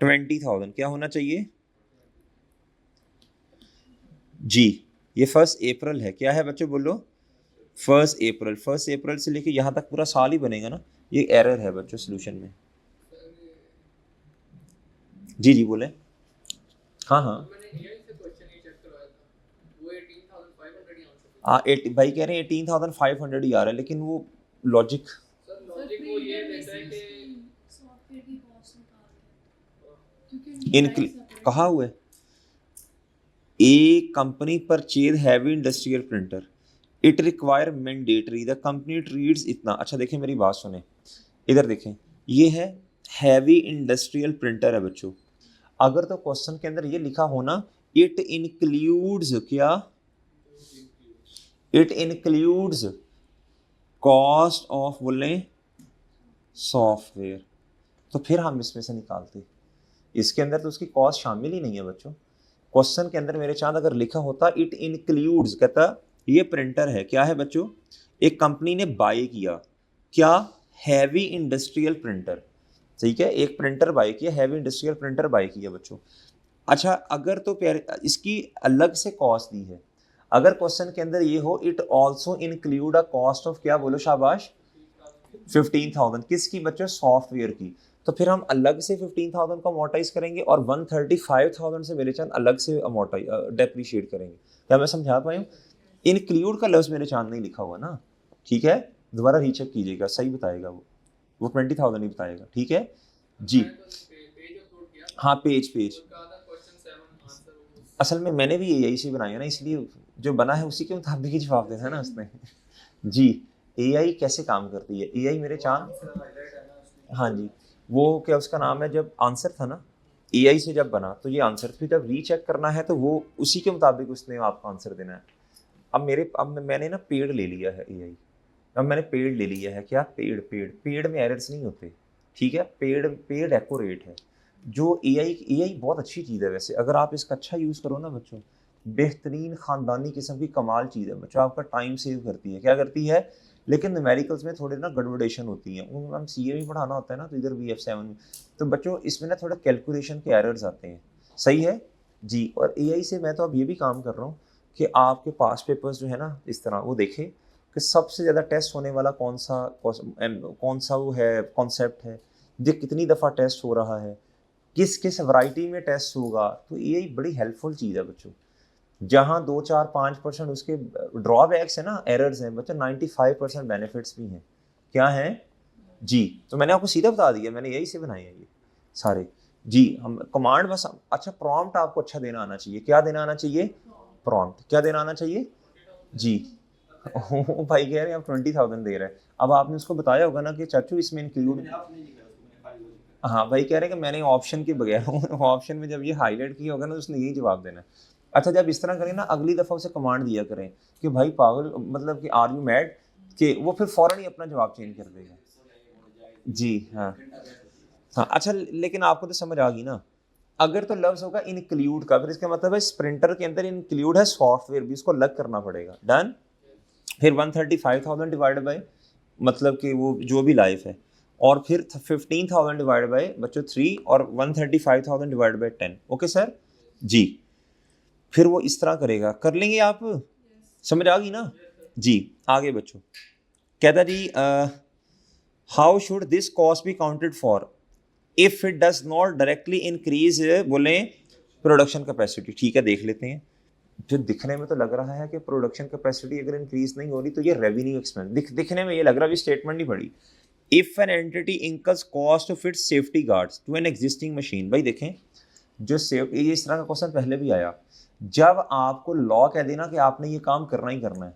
S1: 20,000 क्या होना चाहिए जी? ये 1 अप्रैल है, क्या है बच्चों बोलो? 1 अप्रैल। 1 अप्रैल से लेके यहाँ तक पूरा साल ही बनेगा ना। ये एरर है बच्चों सोल्यूशन में। जी जी बोले। हाँ हाँ हाँ, भाई कह रहे हैं 18,500 ही आ रहा है, लेकिन वो लॉजिक इन कहा हुआ है। A company purchase heavy industrial printer, it require mandatory, the company treats इतना। अच्छा देखें मेरी बात सुने, इधर देखें, ये है हैवी इंडस्ट्रियल प्रिंटर है बच्चों। अगर तो क्वेश्चन के अंदर ये लिखा होना इट इंक्लूड्स क्या? इट इंक्लूड्स कॉस्ट ऑफ बोले सॉफ्टवेयर, तो फिर हम इसमें से निकालते। इसके अंदर तो उसकी कॉस्ट शामिल ही नहीं है बच्चों। क्वेश्चन के अंदर मेरे चांद अगर लिखा होता इट इंक्लूड्स, कहता ये प्रिंटर है, क्या है बच्चों? एक कंपनी ने बाय किया क्या? हैवी इंडस्ट्रियल प्रिंटर, ठीक है, एक प्रिंटर बाय किया, हैवी इंडस्ट्रियल प्रिंटर बाय किया बच्चों। अच्छा अगर तो प्यारे इसकी अलग से कॉस्ट दी है, अगर क्वेश्चन के अंदर ये हो it also include a cost of क्या बोलो शाबाश? 15,000 किसकी बच्चों? सॉफ्टवेयर की। तो फिर हम अलग से 15,000 को अमोर्टाइज करेंगे और 135,000 से मेरे चांद अलग से अमोर्टाइज डेप्रीशिएट करेंगे। क्या मैं समझा पाया? इंक्लूड का लफ्ज मेरे चांद नहीं लिखा हुआ ना, ठीक है, दोबारा रीचेक कीजिएगा, सही बताएगा वो 20,000 ही बताएगा, ठीक है जी। हाँ पेज असल में मैंने भी यही से बनाया ना, इसलिए जो बना है उसी के मुताबिक ही जवाब देना है ना उसने। जी एआई कैसे काम करती है? एआई मेरे चांद, हाँ जी, वो क्या उसका नाम है, जब आंसर था ना एआई से जब बना तो ये आंसर, फिर जब रीचेक करना है तो वो उसी के मुताबिक उसने आपको आंसर देना है। अब मैंने ना पेड़ ले लिया है एआई, अब मैंने पेड़ ले लिया है, क्या पेड़ में एरर्स नहीं होते, ठीक है, पेड़ एक्यूरेट है। जो एआई बहुत अच्छी चीज़ है वैसे, अगर आप इसका अच्छा यूज़ करो ना बच्चों, बेहतरीन ख़ानदानी किस्म की कमाल चीज़ है बच्चों, आपका टाइम सेव करती है, क्या करती है। लेकिन न्यूमेरिकल्स में थोड़े ना गड़बड़ेशन होती हैं, वो हम सीए में पढ़ाना होता है ना, तो इधर VF7 में, तो बच्चों इसमें ना थोड़ा कैलकुलेशन के एरर्स आते हैं, सही है जी। और एआई से मैं तो अब ये भी काम कर रहा हूँ कि आपके पास पेपर्स जो है ना इस तरह वो देखें कि सबसे ज़्यादा टेस्ट होने वाला कौन सा वो है कॉन्सेप्ट है, ये कितनी दफ़ा टेस्ट हो रहा है, किस किस वैरायटी में टेस्ट होगा। तो ये बड़ी हेल्पफुल चीज़ है बच्चों। जहाँ 2 4 5% उसके ड्रॉबैक्स है ना, एरर्स हैं बच्चों, 95% बेनिफिट्स भी हैं। क्या हैं जी? तो मैंने आपको सीधा बता दिया, मैंने यही से बनाए हैं ये सारे जी। हम कमांड बस, अच्छा प्रॉम्प्ट आपको अच्छा देना आना चाहिए। क्या देना आना चाहिए? प्रॉम्प्ट क्या देना आना चाहिए जी। भाई कह रहे हैं आप 20,000 दे रहे हैं, अब आपने उसको बताया होगा ना कि चाचू इसमें इंक्लूड, हाँ भाई कह रहे हैं कि मैंने ऑप्शन के बगैर ऑप्शन में जब ये हाईलाइट किया होगा ना तो उसने यही जवाब देना है। अच्छा जब इस तरह करें ना, अगली दफ़ा उसे कमांड दिया करें कि भाई पागल, मतलब कि आर यू मैड, कि वो फिर फ़ौरन ही अपना जवाब चेंज कर देगा जी। हाँ हाँ, अच्छा लेकिन आपको तो समझ आ गई ना। अगर तो लफ्ज़ होगा इंक्लूड का, फिर इसका मतलब है स्प्रिंटर के अंदर इंक्लूड है सॉफ्टवेयर भी, उसको अलग करना पड़ेगा। डन। फिर 135,000 डिवाइड बाई मतलब कि वो जो भी लाइफ है, और फिर 15,000 डिवाइड बाई बच्चों 3, और 135,000 डिवाइड बाई 10। ओके सर जी। फिर वो इस तरह करेगा, कर लेंगे आप, समझ आ गई ना जी। आगे बच्चों कहता जी how should this cost be counted for if it does not directly increase बोले प्रोडक्शन कैपेसिटी। ठीक है देख लेते हैं, जो दिखने में तो लग रहा है कि प्रोडक्शन कैपेसिटी अगर इंक्रीज नहीं हो रही तो ये रेवेन्यू एक्सपेंस, दिखने में ये लग रहा है, अभी स्टेटमेंट नहीं पड़ी। If an entity incurs cost of its safety guards to an existing machine, भाई देखें जो सेफ, ये इस तरह का क्वेश्चन पहले भी आया, जब आपको लॉ कह देना कि आपने ये काम करना ही करना है,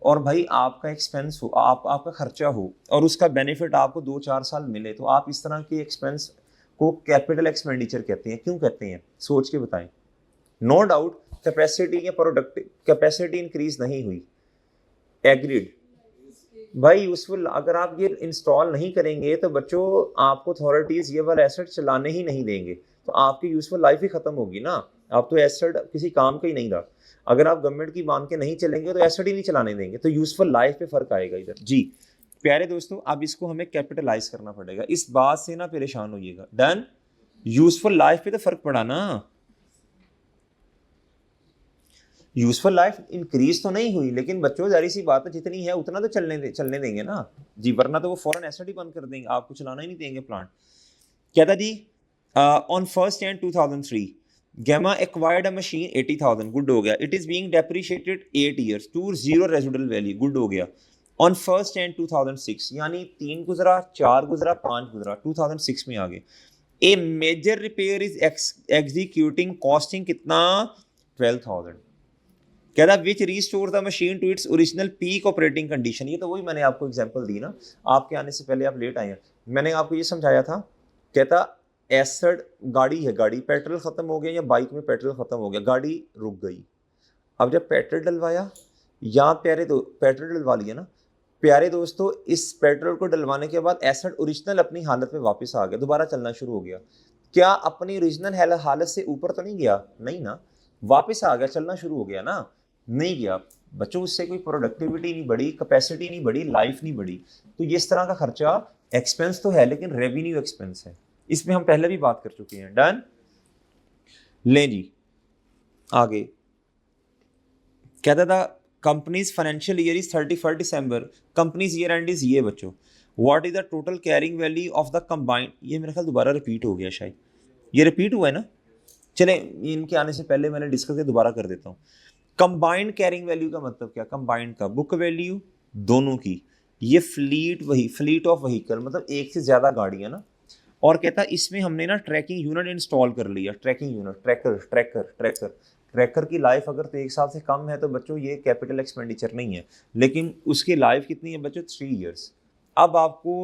S1: और भाई आपका एक्सपेंस हो, आपका खर्चा हो और उसका बेनिफिट आपको 2-4 साल मिले, तो आप इस तरह के एक्सपेंस को कैपिटल एक्सपेंडिचर कहते हैं। क्यों कहते हैं, सोच के बताएं। नो डाउट कैपेसिटी या प्रोडक्ट कैपेसिटी इंक्रीज नहीं हुई, एग्रीड भाई। यूजफुल अगर आप ये इंस्टॉल नहीं करेंगे तो बच्चों आपको अथॉरिटीज ये वाला एसेट चलाने ही नहीं देंगे, तो आपकी यूजफुल लाइफ ही खत्म होगी ना। आप तो एसेट किसी काम का ही नहीं रहा। अगर आप गवर्नमेंट की मान के नहीं चलेंगे तो एसेट ही नहीं चलाने देंगे, तो यूजफुल लाइफ पे फर्क आएगा इधर जी। प्यारे दोस्तों, अब इसको हमें कैपिटलाइज करना पड़ेगा, इस बात से ना परेशान होइएगा। डन। यूजफुल लाइफ पे तो फर्क पड़ा ना, यूजफुल लाइफ इंक्रीज तो नहीं हुई, लेकिन बच्चों जारी सी बात है जितनी है उतना तो चलने देंगे ना जी, वरना तो वो फॉरन एसेट ही बंद कर देंगे, आपको चलाना ही नहीं देंगे प्लांट। कहता जी on 1st Jan 2003 Gamma acquired a machine 80,000, good हो गया। It is being depreciated 8 years to zero residual value, good हो गया। ऑन 1st Jan 2006 यानी 3 गुजरा, 4 गुजरा, 5 गुजरा, 2006 में आ गए। A major repair is executing, costing कितना 12,000। कहता which restore the machine to its original peak operating condition. ये तो वही मैंने आपको एग्जांपल दी ना, आपके आने से पहले आप लेट आए हैं, मैंने आपको ये समझाया था। कहता एसिड गाड़ी है, गाड़ी पेट्रोल खत्म हो गया या बाइक में पेट्रोल खत्म हो गया, गाड़ी रुक गई। अब जब पेट्रोल डलवाया या पेट्रोल डलवा लिया ना प्यारे दोस्तों, इस पेट्रोल को डलवाने के बाद एसिड ओरिजिनल अपनी हालत में वापस आ गया, दोबारा चलना शुरू हो गया। क्या अपनी ओरिजिनल हालत से ऊपर तो नहीं गया? नहीं ना, वापस आ गया, चलना शुरू हो गया ना, नहीं गया बच्चों। उससे कोई प्रोडक्टिविटी नहीं बढ़ी, कैपेसिटी नहीं बढ़ी, लाइफ नहीं बढ़ी। तो ये इस तरह का खर्चा एक्सपेंस तो है लेकिन रेवेन्यू एक्सपेंस है, इसमें हम पहले भी बात कर चुके हैं। डन। ले जी आगे। कहता था companies financial year is 31 December, companies year and is ये बच्चों। What is the total carrying value of the combined, ये मेरे ख्याल दोबारा रिपीट हो गया शायद, ये रिपीट हुआ है ना। चले इनके आने से पहले मैंने डिस्कस किया, दोबारा कर देता हूँ। कंबाइंड कैरिंग वैल्यू का मतलब क्या? कंबाइंड का बुक वैल्यू दोनों की, ये फ्लीट ऑफ व्हीकल मतलब एक से ज्यादा गाड़ियां ना। और कहता इसमें हमने ना ट्रैकिंग यूनिट इंस्टॉल कर लिया, ट्रैकिंग यूनिट, ट्रैकर की लाइफ अगर तो 1 साल से कम है तो बच्चों ये कैपिटल एक्सपेंडिचर नहीं है, लेकिन उसकी लाइफ कितनी है बच्चों? 3 years। अब आपको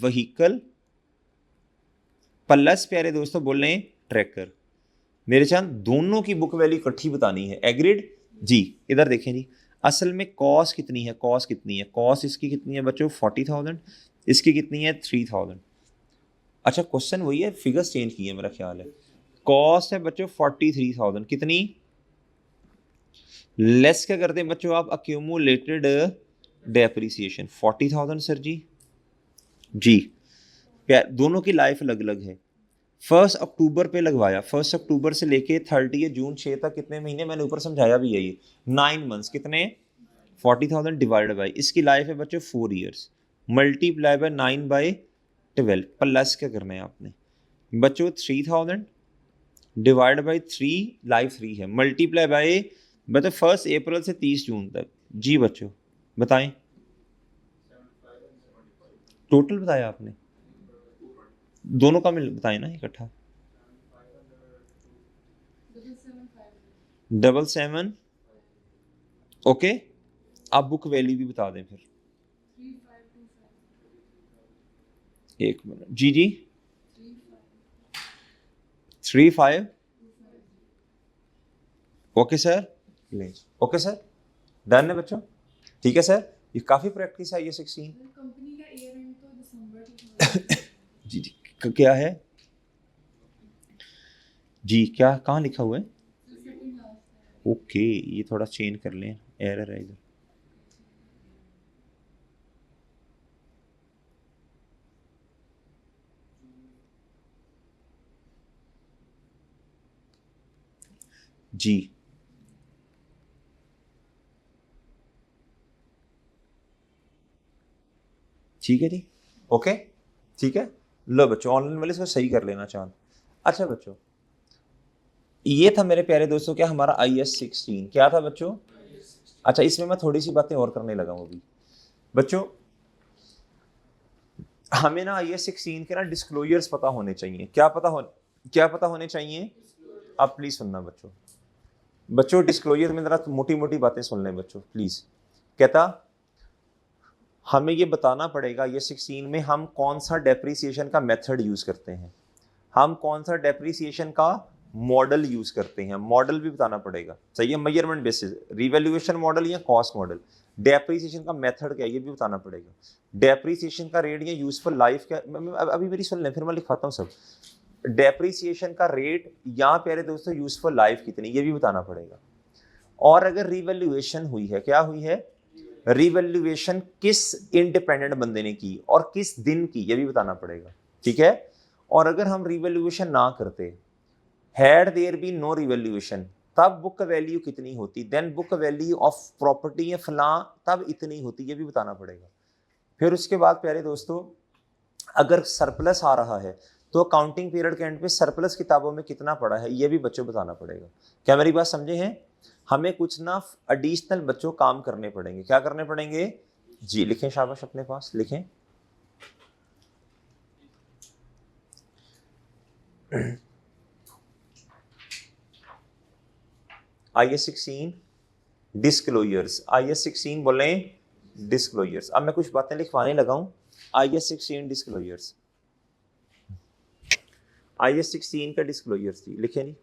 S1: व्हीकल प्लस प्यारे दोस्तों बोल रहे हैं ट्रैकर, मेरे चांद दोनों की बुक वैल्यू इकट्ठी बतानी है, एग्रीड जी। इधर देखें जी, असल में कॉस्ट कितनी है, कॉस्ट इसकी कितनी है बच्चों? 40,000, इसकी कितनी है? 3,000। अच्छा क्वेश्चन वही है, फिगर्स चेंज किए मेरा ख्याल है। कॉस्ट है बच्चों 43,000, कितनी लेस क्या करते हैं बच्चों आप? अक्यूमुलेटेड डेप्रिसिएशन 40,000 सर जी। दोनों की लाइफ अलग अलग है। 1 अक्टूबर पे लगवाया, 1 अक्टूबर से लेके 30 जून 6 तक कितने महीने? मैंने ऊपर समझाया भी है ये 9 months। कितने? 40,000 डिवाइड बाई, इसकी लाइफ है बच्चों 4 years, मल्टीप्लाई बाय 9/12, प्लस क्या करना है आपने बच्चों? 3,000 डिवाइड बाई 3, लाइफ 3 है, मल्टीप्लाई बाय बच्चों 1 अप्रैल से 30 जून तक जी। बच्चों बताएं, टोटल बताया आपने, दोनों का मिल बताएं ना इकट्ठा। 775, ओके। आप बुक वैल्यू भी बता दें फिर, 1 मिनट जी जी। 35, okay sir, okay sir, done है बच्चों, ठीक है सर। ये काफी प्रैक्टिस है ये 16
S2: कंपनी का ईयर एंड तो दिसंबर
S1: जी जी। क्या है जी, क्या कहाँ लिखा हुआ है? ओके, ये थोड़ा चेंज कर लें, एरर है इधर। जी ठीक है जी, ओके ठीक है। लो बच्चों ऑनलाइन वाले इसको सही कर लेना चांद। अच्छा बच्चों, ये था मेरे प्यारे दोस्तों क्या हमारा IS 16, क्या था बच्चों? अच्छा, इसमें मैं थोड़ी सी बातें और करने लगा हूँ अभी बच्चों। हमें ना IS 16 के ना डिस्क्लोजर्स पता होने चाहिए। क्या पता होने चाहिए? आप प्लीज सुनना बच्चों, डिस्क्लोजर में जरा मोटी मोटी बातें सुन लें बच्चों प्लीज। कहता हमें ये बताना पड़ेगा ये 16 में हम कौन सा डेप्रिसिएशन का मेथड यूज करते हैं, हम कौन सा डेप्रिसिएशन का मॉडल यूज करते हैं, मॉडल भी बताना पड़ेगा। सही है, मेजरमेंट बेसिस, रिवैल्यूएशन मॉडल या कॉस्ट मॉडल, डेप्रिसिएशन का मेथड क्या है ये भी बताना पड़ेगा, डेप्रिसिएशन का रेट या यूजफुल लाइफ क्या, अभी मेरी सुन लें फिर मैं लिखवाता हूँ सब। डेप्रिसिएशन का रेट या प्यारे दोस्तों यूजफुल लाइफ कितनी ये भी बताना पड़ेगा। और अगर रिवैल्यूएशन हुई है, क्या हुई है, रिवैल्यूएशन किस इंडिपेंडेंट बंदे ने की और किस दिन की ये भी बताना पड़ेगा, ठीक है। और अगर हम रिवैल्यूएशन ना करते, had there be no revaluation, तब बुक वैल्यू कितनी होती, then book value of property या फलां तब इतनी होती, ये भी बताना पड़ेगा। फिर उसके बाद प्यारे दोस्तों अगर सरप्लस आ रहा है तो अकाउंटिंग पीरियड के एंड पे सरप्लस किताबों में कितना पड़ा है ये भी बच्चों बताना पड़ेगा। क्या मेरी बात समझे हैं? हमें कुछ ना एडिशनल बच्चों काम करने पड़ेंगे। क्या करने पड़ेंगे जी? लिखें, शाबाश, अपने पास लिखें। IAS 16 डिस्क्लोजर्स, IAS 16 बोलें डिस्क्लोजर्स। अब मैं कुछ बातें लिखवाने लगा हूं। IAS 16 डिस्क्लोजर्स, IAS 16 का डिस्क्लोजर्स जी लिखे नहीं।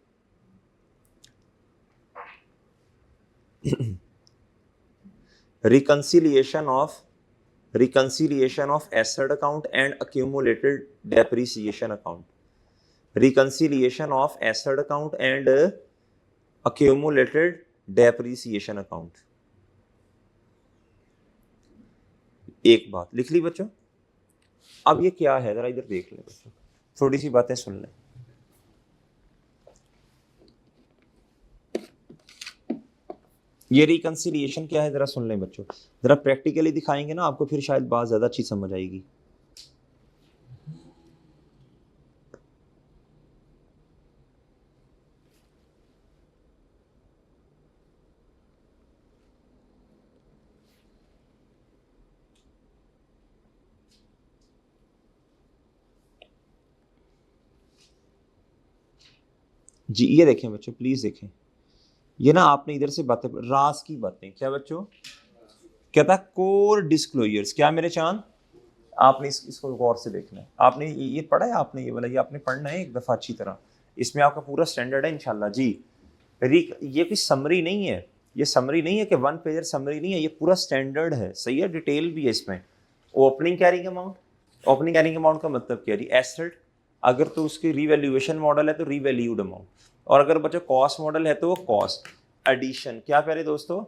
S1: reconciliation of asset account and accumulated depreciation account, reconciliation of asset account and accumulated depreciation account। एक बात लिख ली बच्चों। अब ये क्या है जरा इधर देख लें बच्चों, थोड़ी सी बातें सुन लें। ये रिकंसिलिएशन क्या है जरा सुन लें बच्चों, जरा प्रैक्टिकली दिखाएंगे ना आपको, फिर शायद बात ज्यादा अच्छी समझ आएगी। जी ये देखें बच्चों, प्लीज देखें, ये ना आपने इधर से बातें, राज की बातें, क्या बच्चों कहता कोर डिस्क्लोजर्स, क्या मेरे चांद, आपने इसको गौर से देखना है। आपने ये पढ़ा है, आपने ये वाला ये आपने पढ़ना है एक दफा अच्छी तरह, इसमें आपका पूरा स्टैंडर्ड है इंशाल्लाह जी। ये कोई समरी नहीं है, ये समरी नहीं है कि वन पेजर समरी नहीं है, ये पूरा स्टैंडर्ड है, सही है, डिटेल भी है इसमें। Opening carrying amount, opening carrying amount का मतलब क्या है, एसेट, अगर तो उसकी रिवैल्यूएशन मॉडल है तो रिवैल्यूड अमाउंट, और अगर बच्चों कॉस्ट मॉडल है तो वो कॉस्ट। एडिशन, क्या प्यारे दोस्तों,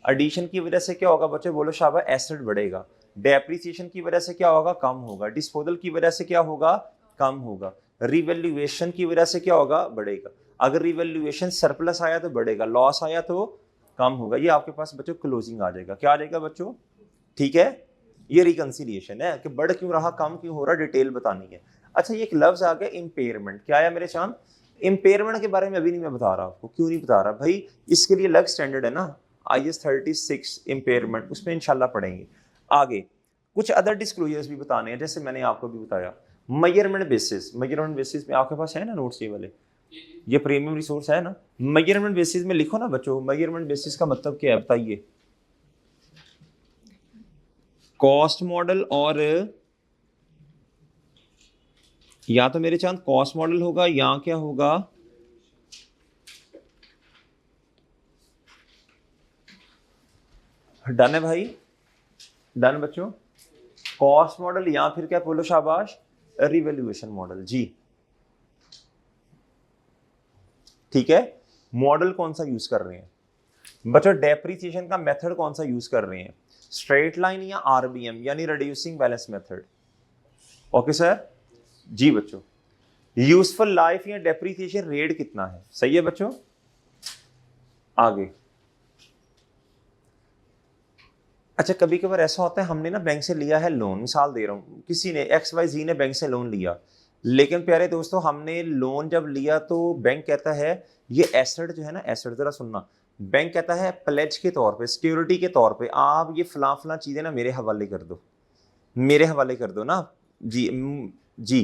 S1: एडिशन की वजह से क्या होगा बच्चों, बोलो शाबाश, एसेट बढ़ेगा। डेप्रिसिएशन की वजह से क्या होगा, कम होगा। डिस्पोजल की वजह से क्या होगा, कम होगा। रिवैल्यूएशन की वजह से क्या होगा, बढ़ेगा। अगर रिवैल्यूएशन सरप्लस आया तो बढ़ेगा, लॉस आया तो कम होगा। ये आपके पास बच्चों क्लोजिंग आ जाएगा, क्या आ जाएगा बच्चों, ठीक है। ये रिकंसिलिएशन है कि बढ़ क्यों रहा, कम क्यों हो रहा, डिटेल बतानी है। अच्छा ये एक लफ्ज आ गया इम्पेयरमेंट, क्या है मेरे चांद, इम्पेयरमेंट के बारे में अभी नहीं मैं बता रहा आपको, क्यों नहीं बता रहा भाई, इसके लिए अलग स्टैंडर्ड है ना, IAS 36 इम्पेयरमेंट, उसमें इंशाल्लाह पढ़ेंगे आगे। कुछ अदर डिस्क्लोजर्स भी बताने हैं, जैसे मैंने आपको भी बताया मेजरमेंट बेसिस, मेजरमेंट बेसिस में आपके पास है ना नोट्स ये वाले, ये प्रीमियम रिसोर्स है ना। मेजरमेंट बेसिस में लिखो ना बच्चों, मेजरमेंट बेसिस का मतलब क्या है बताइए, कॉस्ट मॉडल, और या तो मेरे चांद कॉस्ट मॉडल होगा या क्या होगा, डन है भाई, डन बच्चों, कॉस्ट मॉडल या फिर क्या बोलो शाबाश, रिवैल्यूएशन मॉडल जी, ठीक है। मॉडल कौन सा यूज कर रहे हैं बच्चों, डेप्रिसिएशन का मेथड कौन सा यूज कर रहे हैं, स्ट्रेट लाइन या RBM यानी reducing balance method. Okay sir जी बच्चों, यूजफुल लाइफ या डेप्रिसिएशन रेट कितना है, सही है बच्चों। आगे अच्छा कभी कभार ऐसा होता है हमने ना बैंक से लिया है लोन, मिसाल दे रहा हूँ, किसी ने XYZ ने बैंक से लोन लिया, लेकिन प्यारे दोस्तों हमने लोन जब लिया तो बैंक कहता है ये एसेट जो है ना, एसेट जरा सुनना, बैंक कहता है प्लेज के तौर पे, सिक्योरिटी के तौर पे आप ये फलां फलां चीजें ना मेरे हवाले कर दो, मेरे हवाले कर दो ना जी। जी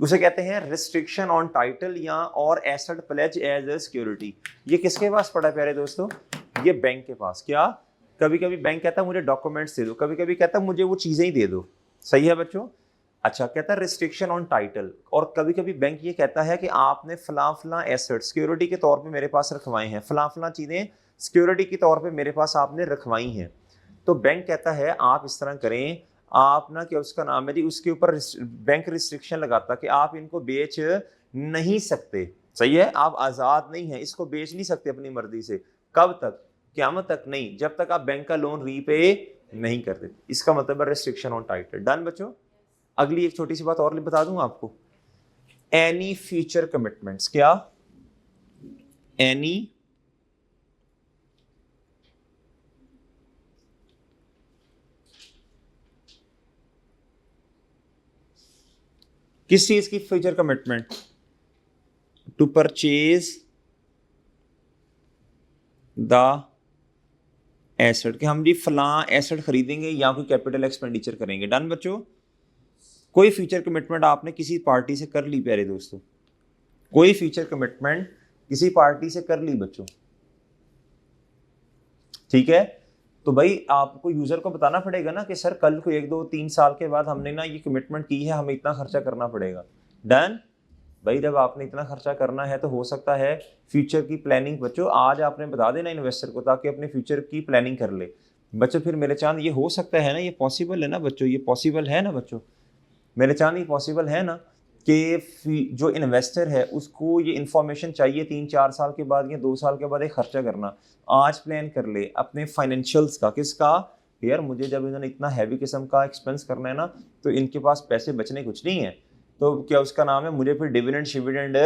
S1: उसे कहते हैं रिस्ट्रिक्शन ऑन टाइटल या और asset pledge as a security. ये किसके पास पड़ा है प्यारे दोस्तों, ये बैंक के पास, क्या कभी कभी बैंक कहता है मुझे डॉक्यूमेंट्स दे दो, कभी कभी कहता है मुझे वो चीज़ें ही दे दो। सही है बच्चों? अच्छा, कहता है रिस्ट्रिक्शन ऑन टाइटल, और कभी कभी बैंक ये कहता है कि आपने फलां फलां एसेट सिक्योरिटी के तौर पे मेरे पास रखवाए हैं, फलां फलां चीज़ें सिक्योरिटी के तौर पे मेरे पास आपने रखवाई हैं। तो बैंक कहता है आप इस तरह करें, आप ना क्या उसका नाम है जी, उसके ऊपर बैंक रिस्ट्रिक्शन लगाता कि आप इनको बेच नहीं सकते। सही है? आप आज़ाद नहीं हैं, इसको बेच नहीं सकते अपनी मर्जी से। कब तक? क़यामत तक नहीं, जब तक आप बैंक का लोन रीपे नहीं करते। इसका मतलब है रिस्ट्रिक्शन ऑन टाइटल। डन बच्चों? अगली एक छोटी सी बात और बता दूं आपको, एनी फ्यूचर कमिटमेंट्स। क्या? एनी किस चीज की future commitment? To purchase the asset, कि हम जी फलां एसेट खरीदेंगे या कोई कैपिटल एक्सपेंडिचर करेंगे। डन बच्चों? कोई फ्यूचर कमिटमेंट आपने किसी पार्टी से कर ली प्यारे दोस्तों, कोई फ्यूचर कमिटमेंट किसी पार्टी से कर ली बच्चों, ठीक है? तो भाई आपको यूजर को बताना पड़ेगा ना कि सर कल को 1 2 3 साल के बाद हमने ना ये कमिटमेंट की है, हमें इतना खर्चा करना पड़ेगा। डन? भाई जब आपने इतना खर्चा करना है तो हो सकता है फ्यूचर की प्लानिंग बच्चों आज आपने बता देना इन्वेस्टर को, ताकि अपने फ्यूचर की प्लानिंग कर ले बच्चों। फिर मेरे चांद ये हो सकता है ना, ये पॉसिबल है ना बच्चों, ये पॉसिबल है ना बच्चों, मेरे चांद ये पॉसिबल है ना कि जो इन्वेस्टर है उसको ये इन्फॉर्मेशन चाहिए 3 4 साल के बाद या 2 साल के बाद एक खर्चा करना, आज प्लान कर ले अपने फाइनेंशियल्स का। किसका? यार मुझे जब इन्होंने इतना हैवी किस्म का एक्सपेंस करना है ना, तो इनके पास पैसे बचने कुछ नहीं है, तो क्या उसका नाम है, मुझे फिर डिविडेंड शिविडेंड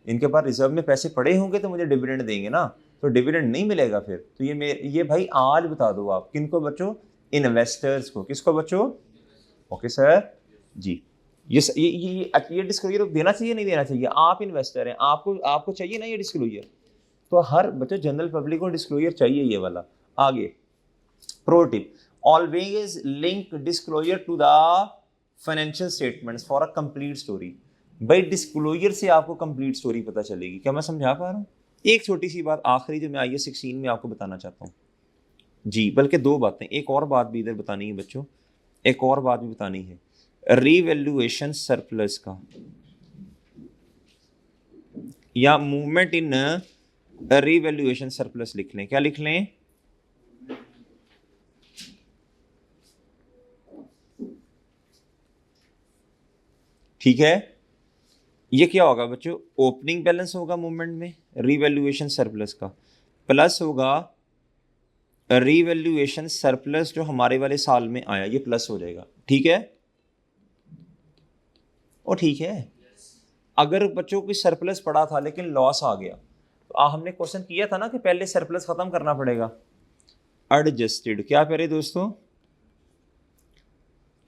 S1: इनके पास रिजर्व में पैसे पड़े होंगे तो मुझे डिविडेंड देंगे ना, तो डिविडेंड नहीं मिलेगा फिर। तो ये भाई आज बता दो आप किनको बच्चों? इन्वेस्टर्स को। किसको बच्चों? ओके सर जी। ये डिस्क्लोजर देना चाहिए नहीं देना चाहिए? आप इन्वेस्टर हैं, आपको चाहिए ना ये डिस्क्लोजर, तो हर बच्चों जनरल पब्लिक को डिस्क्लोजर चाहिए ये वाला। आगे pro tip, always link disclosure to the financial statements for a complete story. भाई डिस्क्लोजर से आपको कंप्लीट स्टोरी पता चलेगी। क्या मैं समझा पा रहा हूँ? एक छोटी सी बात आखिरी जो मैं IAS 16 में आपको बताना चाहता हूँ जी, बल्कि 2 बातें, एक और बात भी इधर बतानी है बच्चों, एक और बात भी बतानी है, रीवैल्यूएशन सरप्लस का या मूवमेंट इन रीवैल्यूएशन सरप्लस लिख लें। क्या लिख लें? ठीक है? ये क्या होगा बच्चों? ओपनिंग बैलेंस होगा मूवमेंट में रीवैल्यूएशन सरप्लस का, प्लस होगा रीवैल्यूएशन सरप्लस जो हमारे वाले साल में आया, ये प्लस हो जाएगा। ठीक है? और ठीक है, अगर बच्चों की सरप्लस पड़ा था लेकिन लॉस आ गया, तो हमने क्वेश्चन किया था ना कि पहले सरप्लस खत्म करना पड़ेगा। एडजस्टेड, क्या प्यारे दोस्तों?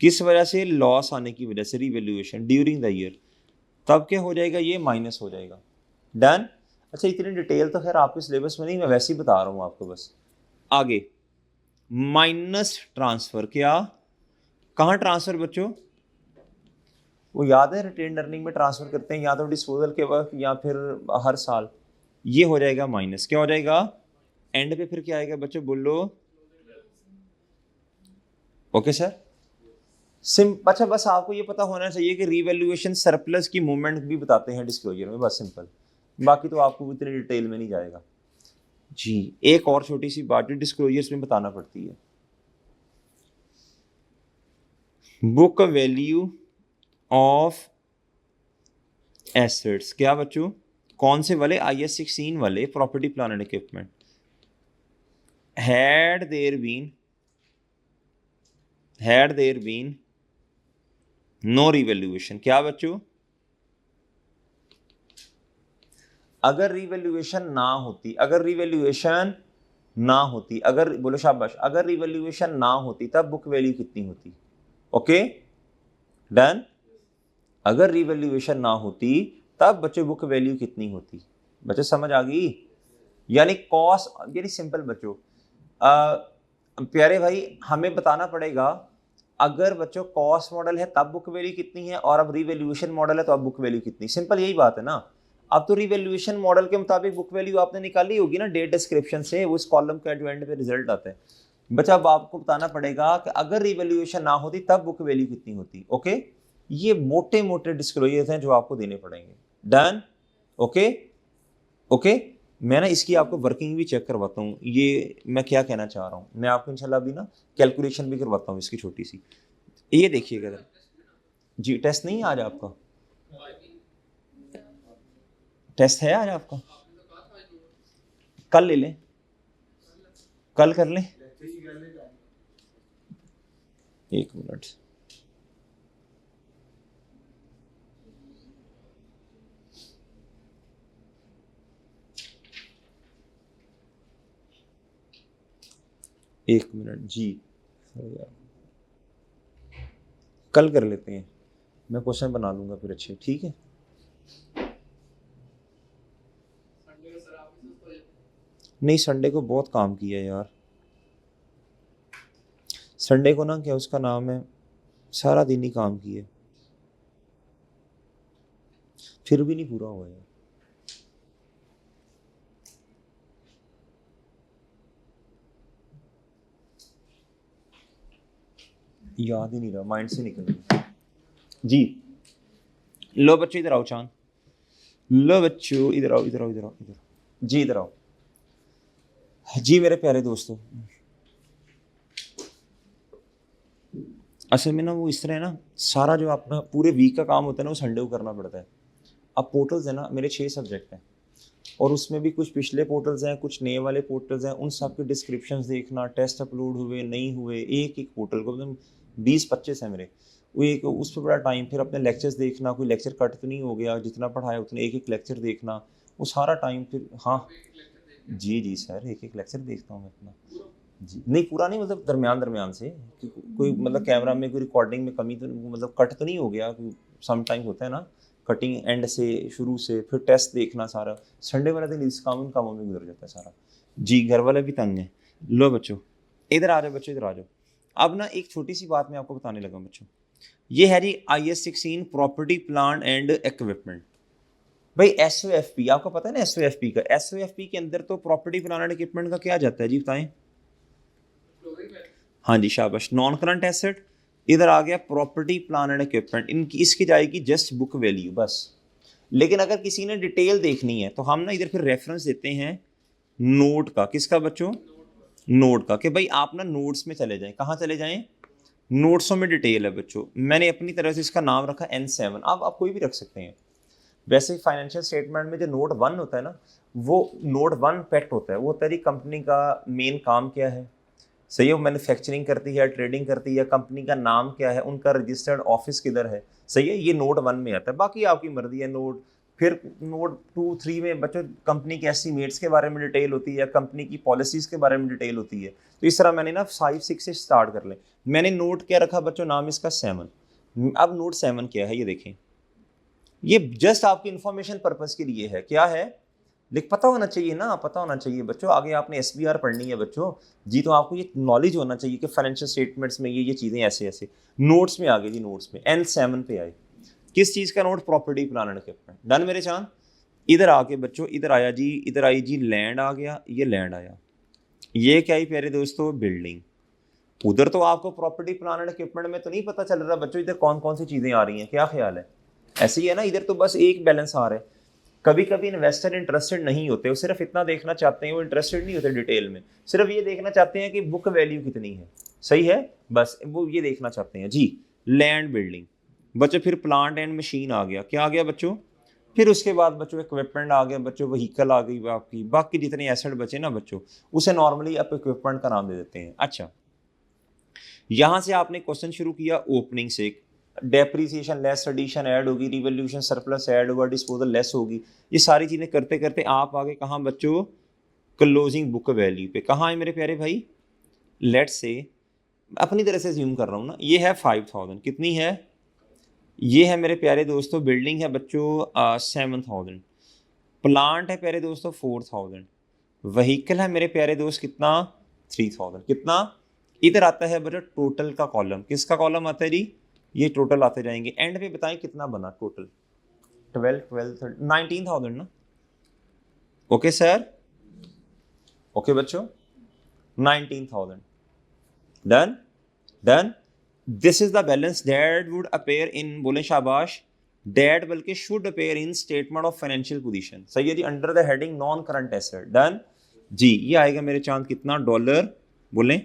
S1: किस वजह से? लॉस आने की वजह से, रीवैल्यूएशन ड्यूरिंग द ईयर, तब क्या हो जाएगा? ये माइनस हो जाएगा। डन? अच्छा, इतनी डिटेल तो खैर आपके सिलेबस में नहीं, मैं वैसे ही बता रहा हूँ आपको बस। आगे माइनस ट्रांसफर, क्या? कहाँ ट्रांसफर बच्चों? वो याद है रिटेन अर्निंग में ट्रांसफर करते हैं, या तो डिस्पोजल के वक्त या फिर हर साल। ये हो जाएगा माइनस। क्या हो जाएगा एंड पे? फिर क्या आएगा बच्चों बोलो? Okay sir? अच्छा, बस आपको ये पता होना चाहिए कि रीवैल्यूएशन सरप्लस की मूवमेंट भी बताते हैं डिस्क्लोजर में, बस सिंपल। बाकी तो आपको इतनी डिटेल में नहीं जाएगा जी। एक और छोटी सी बात डिस्क्लोजर्स में बताना पड़ती है, बुक वैल्यू ऑफ एसेट्स। क्या बच्चों? कौन से वाले? IAS 16 वाले, property plan and equipment. Had there been no revaluation. क्या बच्चों? अगर रिवैल्यूएशन ना होती, अगर रिवैल्यूएशन ना होती, अगर बोलो शाबाश, अगर रिवैल्यूएशन ना होती तब बुक वैल्यू कितनी होती? Okay done? अगर रिवैल्यूएशन ना होती तब बच्चों बुक वैल्यू कितनी होती? बच्चों समझ आ गई? यानी कॉस्ट, यानी सिंपल बच्चों, प्यारे भाई हमें बताना पड़ेगा, अगर बच्चों कॉस्ट मॉडल है तब बुक वैल्यू कितनी है, और अब रिवैल्यूएशन मॉडल है तो अब बुक वैल्यू कितनी। सिंपल यही बात है ना। अब तो रिवैल्यूएशन मॉडल के मुताबिक बुक वैल्यू आपने निकाली होगी ना डेट डिस्क्रिप्शन से, उस कॉलम का जो एंड पे रिजल्ट आता है। बच्चा अब आपको बताना पड़ेगा कि अगर रिवैल्यूएशन ना होती तब बुक वैल्यू कितनी होती। ओके, ये मोटे मोटे डिस्क्लोजर्स हैं जो आपको देने पड़ेंगे। डन? Okay okay. मैं ना इसकी आपको वर्किंग भी चेक करवाता हूँ, ये मैं क्या कहना चाह रहा हूँ। मैं आपको इंशाल्लाह अभी ना कैलकुलेशन भी करवाता हूँ इसकी छोटी सी। ये देखिएगा जरा जी, टेस्ट नहीं है आज आपका? टेस्ट है आज आपका? कल ले लें, कल कर लें। एक मिनट, एक मिनट जी, कल कर लेते हैं। मैं क्वेश्चन बना लूंगा फिर अच्छे, ठीक है। नहीं, संडे को बहुत काम किया यार, संडे को ना क्या उसका नाम है, सारा दिन ही काम किया, फिर भी नहीं पूरा हुआ यार। याद ही नहीं रहा, माइंड से निकल गया जी। लो बच्चों इधर आओ, चांद लो बच्चों इधर आओ, इधर आओ, इधर आओ, इधर जी, इधर आओ जी मेरे प्यारे दोस्तों। असल में ना वो इस तरह है ना, सारा जो अपना पूरे वीक का काम होता है ना वो संडे को करना पड़ता है। अब पोर्टल्स है ना, मेरे 6 सब्जेक्ट हैं और उसमें भी कुछ पिछले पोर्टल्स हैं, कुछ नए वाले पोर्टल्स हैं, उन सब के डिस्क्रिप्शंस देखना, टेस्ट अपलोड हुए नहीं हुए, एक एक पोर्टल को मतलब 20-25 है मेरे, वो एक उस पर बड़ा टाइम, फिर अपने लेक्चर्स देखना, कोई लेक्चर कट तो नहीं हो गया, जितना पढ़ाया उतने एक एक लेक्चर देखना, वो सारा टाइम फिर। हाँ जी जी सर, एक एक लेक्चर देखता हूँ मैं अपना जी। नहीं पूरा नहीं, मतलब दरमियान दरमियान से कोई मतलब कैमरा में कोई रिकॉर्डिंग में कमी तो मतलब कट तो नहीं हो गया, सम टाइम होता है ना कटिंग एंड से शुरू से, फिर टेस्ट देखना सारा। संडे वाला दिन इस कामों कामों में गुजर जाता है सारा जी। घर वाले भी तंग हैं। लो बच्चों इधर आ जाओ, बच्चों इधर आ जाओ। अब ना एक छोटी सी बात मैं आपको बताने लगा बच्चों, ये है जी IS 16 property plan and equipment. भाई SOFP आपको पता है ना, SOFP का, SOFP के अंदर तो प्रॉपर्टी प्लान एंड इक्विपमेंट का क्या जाता है जी, बताएं। हाँ जी शाबाश, नॉन करंट एसेट। इधर आ गया प्रॉपर्टी प्लान एंड इक्विपमेंट, इनकी इसकी जाएगी जस्ट बुक वैल्यू बस। लेकिन अगर किसी ने डिटेल देखनी है तो हम ना इधर फिर रेफरेंस देते हैं नोट का। किसका बच्चों? नोट का, कि भाई आप ना नोट्स में चले जाएं। कहाँ चले जाएं? नोट्सों में डिटेल है बच्चों। मैंने अपनी तरह से इसका नाम रखा N7, आप कोई भी रख सकते हैं। वैसे फाइनेंशियल स्टेटमेंट में जो नोट 1 होता है ना, वो नोट 1 पैक्ट होता है, वो होता है कंपनी का मेन काम क्या है, सही है, वो मैन्युफैक्चरिंग करती है, ट्रेडिंग करती है, कंपनी का नाम क्या है, उनका रजिस्टर्ड ऑफिस किधर है, सही है, ये नोट 1 में आता है। बाकी आपकी मर्जी है नोट। फिर नोट 2-3 में बच्चों कंपनी के एस्टीमेट्स के बारे में डिटेल होती है, कंपनी की पॉलिसीज़ के बारे में डिटेल होती है। तो इस तरह मैंने ना 5-6 से स्टार्ट कर लें। मैंने नोट क्या रखा बच्चों, नाम इसका 7। अब नोट 7 क्या है ये देखें, ये जस्ट आपकी इंफॉर्मेशन पर्पस के लिए है। क्या है? लेकिन पता होना चाहिए ना, पता होना चाहिए बच्चों, आगे आपने SBR पढ़नी है बच्चों जी, तो आपको ये नॉलेज होना चाहिए कि फाइनेंशियल स्टेटमेंट्स में ये चीज़ें ऐसे ऐसे। नोट्स में आ गए जी, नोट्स में N7 पे आए। किस चीज़ का note? Property plan and equipment. Done मेरे चांद? इधर आके बच्चों, इधर आया जी, इधर आई जी लैंड आ गया, ये लैंड आया, ये क्या ही प्यारे दोस्तों, बिल्डिंग। उधर तो आपको प्रॉपर्टी प्लान एंड इक्विपमेंट में तो नहीं पता चल रहा बच्चों इधर कौन कौन सी चीज़ें आ रही हैं, क्या ख्याल है? ऐसे ही है ना, इधर तो बस एक बैलेंस आ रहा है। कभी कभी इन्वेस्टर इंटरेस्टेड नहीं होते, वो सिर्फ इतना देखना चाहते हैं, वो इंटरेस्टेड नहीं होते डिटेल में, सिर्फ ये देखना चाहते हैं कि बुक वैल्यू कितनी है, सही है, बस वो ये देखना चाहते हैं जी। लैंड बिल्डिंग बच्चों, फिर प्लांट एंड मशीन आ गया, क्या आ गया बच्चों, फिर उसके बाद बच्चों इक्विपमेंट आ गया बच्चों, व्हीकल आ गई आपकी, बाकी जितने एसेट बचे ना बच्चों, उसे नॉर्मली आप इक्विपमेंट का नाम दे देते हैं। अच्छा, यहां से आपने क्वेश्चन शुरू किया ओपनिंग से, डेप्रीसिएशन लेस, एडिशन ऐड होगी, रिवोल्यूशन सरप्लस ऐड होगा, डिस्पोजल लेस होगी, ये सारी चीज़ें करते करते आप आगे कहाँ बच्चों, क्लोजिंग बुक वैल्यू पे। कहाँ है मेरे प्यारे भाई? लेट से अपनी तरह से ज्यूम कर रहा हूँ ना, ये है 5000, कितनी है? ये है मेरे प्यारे दोस्तों बिल्डिंग है बच्चों 7000, प्लांट है प्यारे दोस्तों 4000, व्हीकल है मेरे प्यारे दोस्त कितना? 3000। कितना? इधर आता है बच्चों टोटल का कॉलम, किसका कॉलम आता है जी? ये टोटल आते जाएंगे, एंड पे बताएं कितना बना टोटल? 19,000 ना? ओके सर, ओके बच्चों 19,000। Done done. This is the balance that would appear in, बोले शाबाश, दैट बल्कि should appear in statement of financial position. सही है जी, under the heading non current asset. Done जी। ये आएगा मेरे चांद कितना, $, बोलें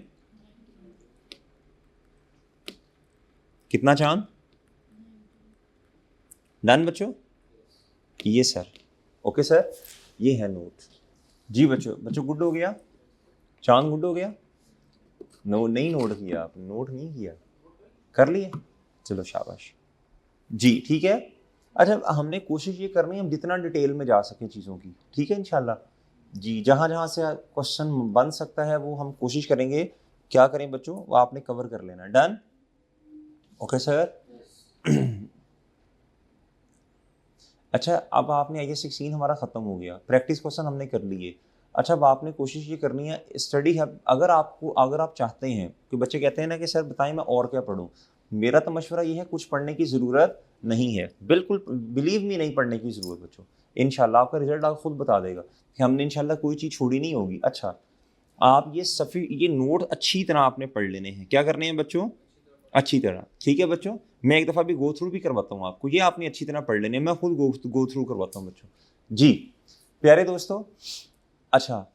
S1: कितना चांद? डन बच्चों, ये सर, ओके सर, ये है नोट जी। बच्चों गुड हो गया, चांद गुड हो गया? नो नहीं नोट किया आपने, नोट नहीं किया, कर लिए, चलो शाबाश जी, ठीक है। अच्छा, हमने कोशिश ये करनी है हम जितना डिटेल में जा सकें चीज़ों की, ठीक है इंशाल्लाह जी। जहाँ जहाँ से क्वेश्चन बन सकता है वो हम कोशिश करेंगे, क्या करें बच्चों, वो आपने कवर कर लेना। Done, okay sir. अच्छा, अब आपने IAS 16 हमारा ख़त्म हो गया, प्रैक्टिस क्वेश्चन हमने कर लिए। अच्छा, अब आपने कोशिश ये करनी है स्टडी है, अगर आप चाहते हैं कि बच्चे कहते हैं ना कि सर बताएं मैं और क्या पढूं, मेरा तो मशवरा ये है कुछ पढ़ने की ज़रूरत नहीं है, बिल्कुल बिलीव मी नहीं पढ़ने की ज़रूरत बच्चों। इंशाल्लाह आपका रिजल्ट आपको खुद बता देगा कि हमने इंशाल्लाह कोई चीज़ छोड़ी नहीं होगी। अच्छा, आप ये नोट अच्छी तरह आपने पढ़ लेने हैं, क्या करने हैं बच्चों, अच्छी तरह, ठीक है बच्चों। मैं एक दफ़ा भी गो थ्रू भी करवाता हूँ आपको, ये आपने अच्छी तरह पढ़ लेने, मैं खुद गो थ्रू करवाता हूँ बच्चों जी, प्यारे दोस्तों। अच्छा,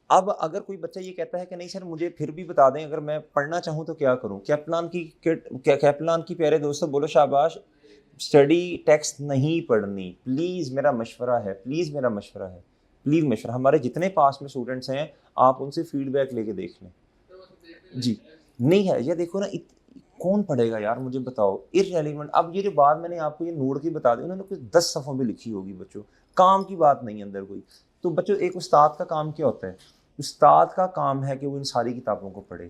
S1: अब अगर कोई बच्चा ये कहता है कि नहीं सर मुझे फिर भी बता दें, अगर मैं पढ़ना चाहूँ तो क्या करूँ, कैप्लान की प्यारे दोस्तों बोलो शाबाश, स्टडी टेक्स्ट नहीं पढ़नी, प्लीज़ मेरा मशवरा है, प्लीज़ मेरा मशवरा है, प्लीज़ मशवरा। हमारे जितने पास में स्टूडेंट्स हैं आप उनसे फीडबैक लेके देख लें जी। नहीं है ये देखो ना, कौन पढ़ेगा यार, मुझे बताओ, इररेलेवेंट। अब ये जो बात मैंने आपको ये नोट की बता दी, उन्होंने कुछ 10 सफ़ों में लिखी होगी बच्चों, काम की बात नहीं अंदर कोई। तो बच्चों एक उस्ताद का काम क्या होता है, उस्ताद का काम है कि वो इन सारी किताबों को पढ़े।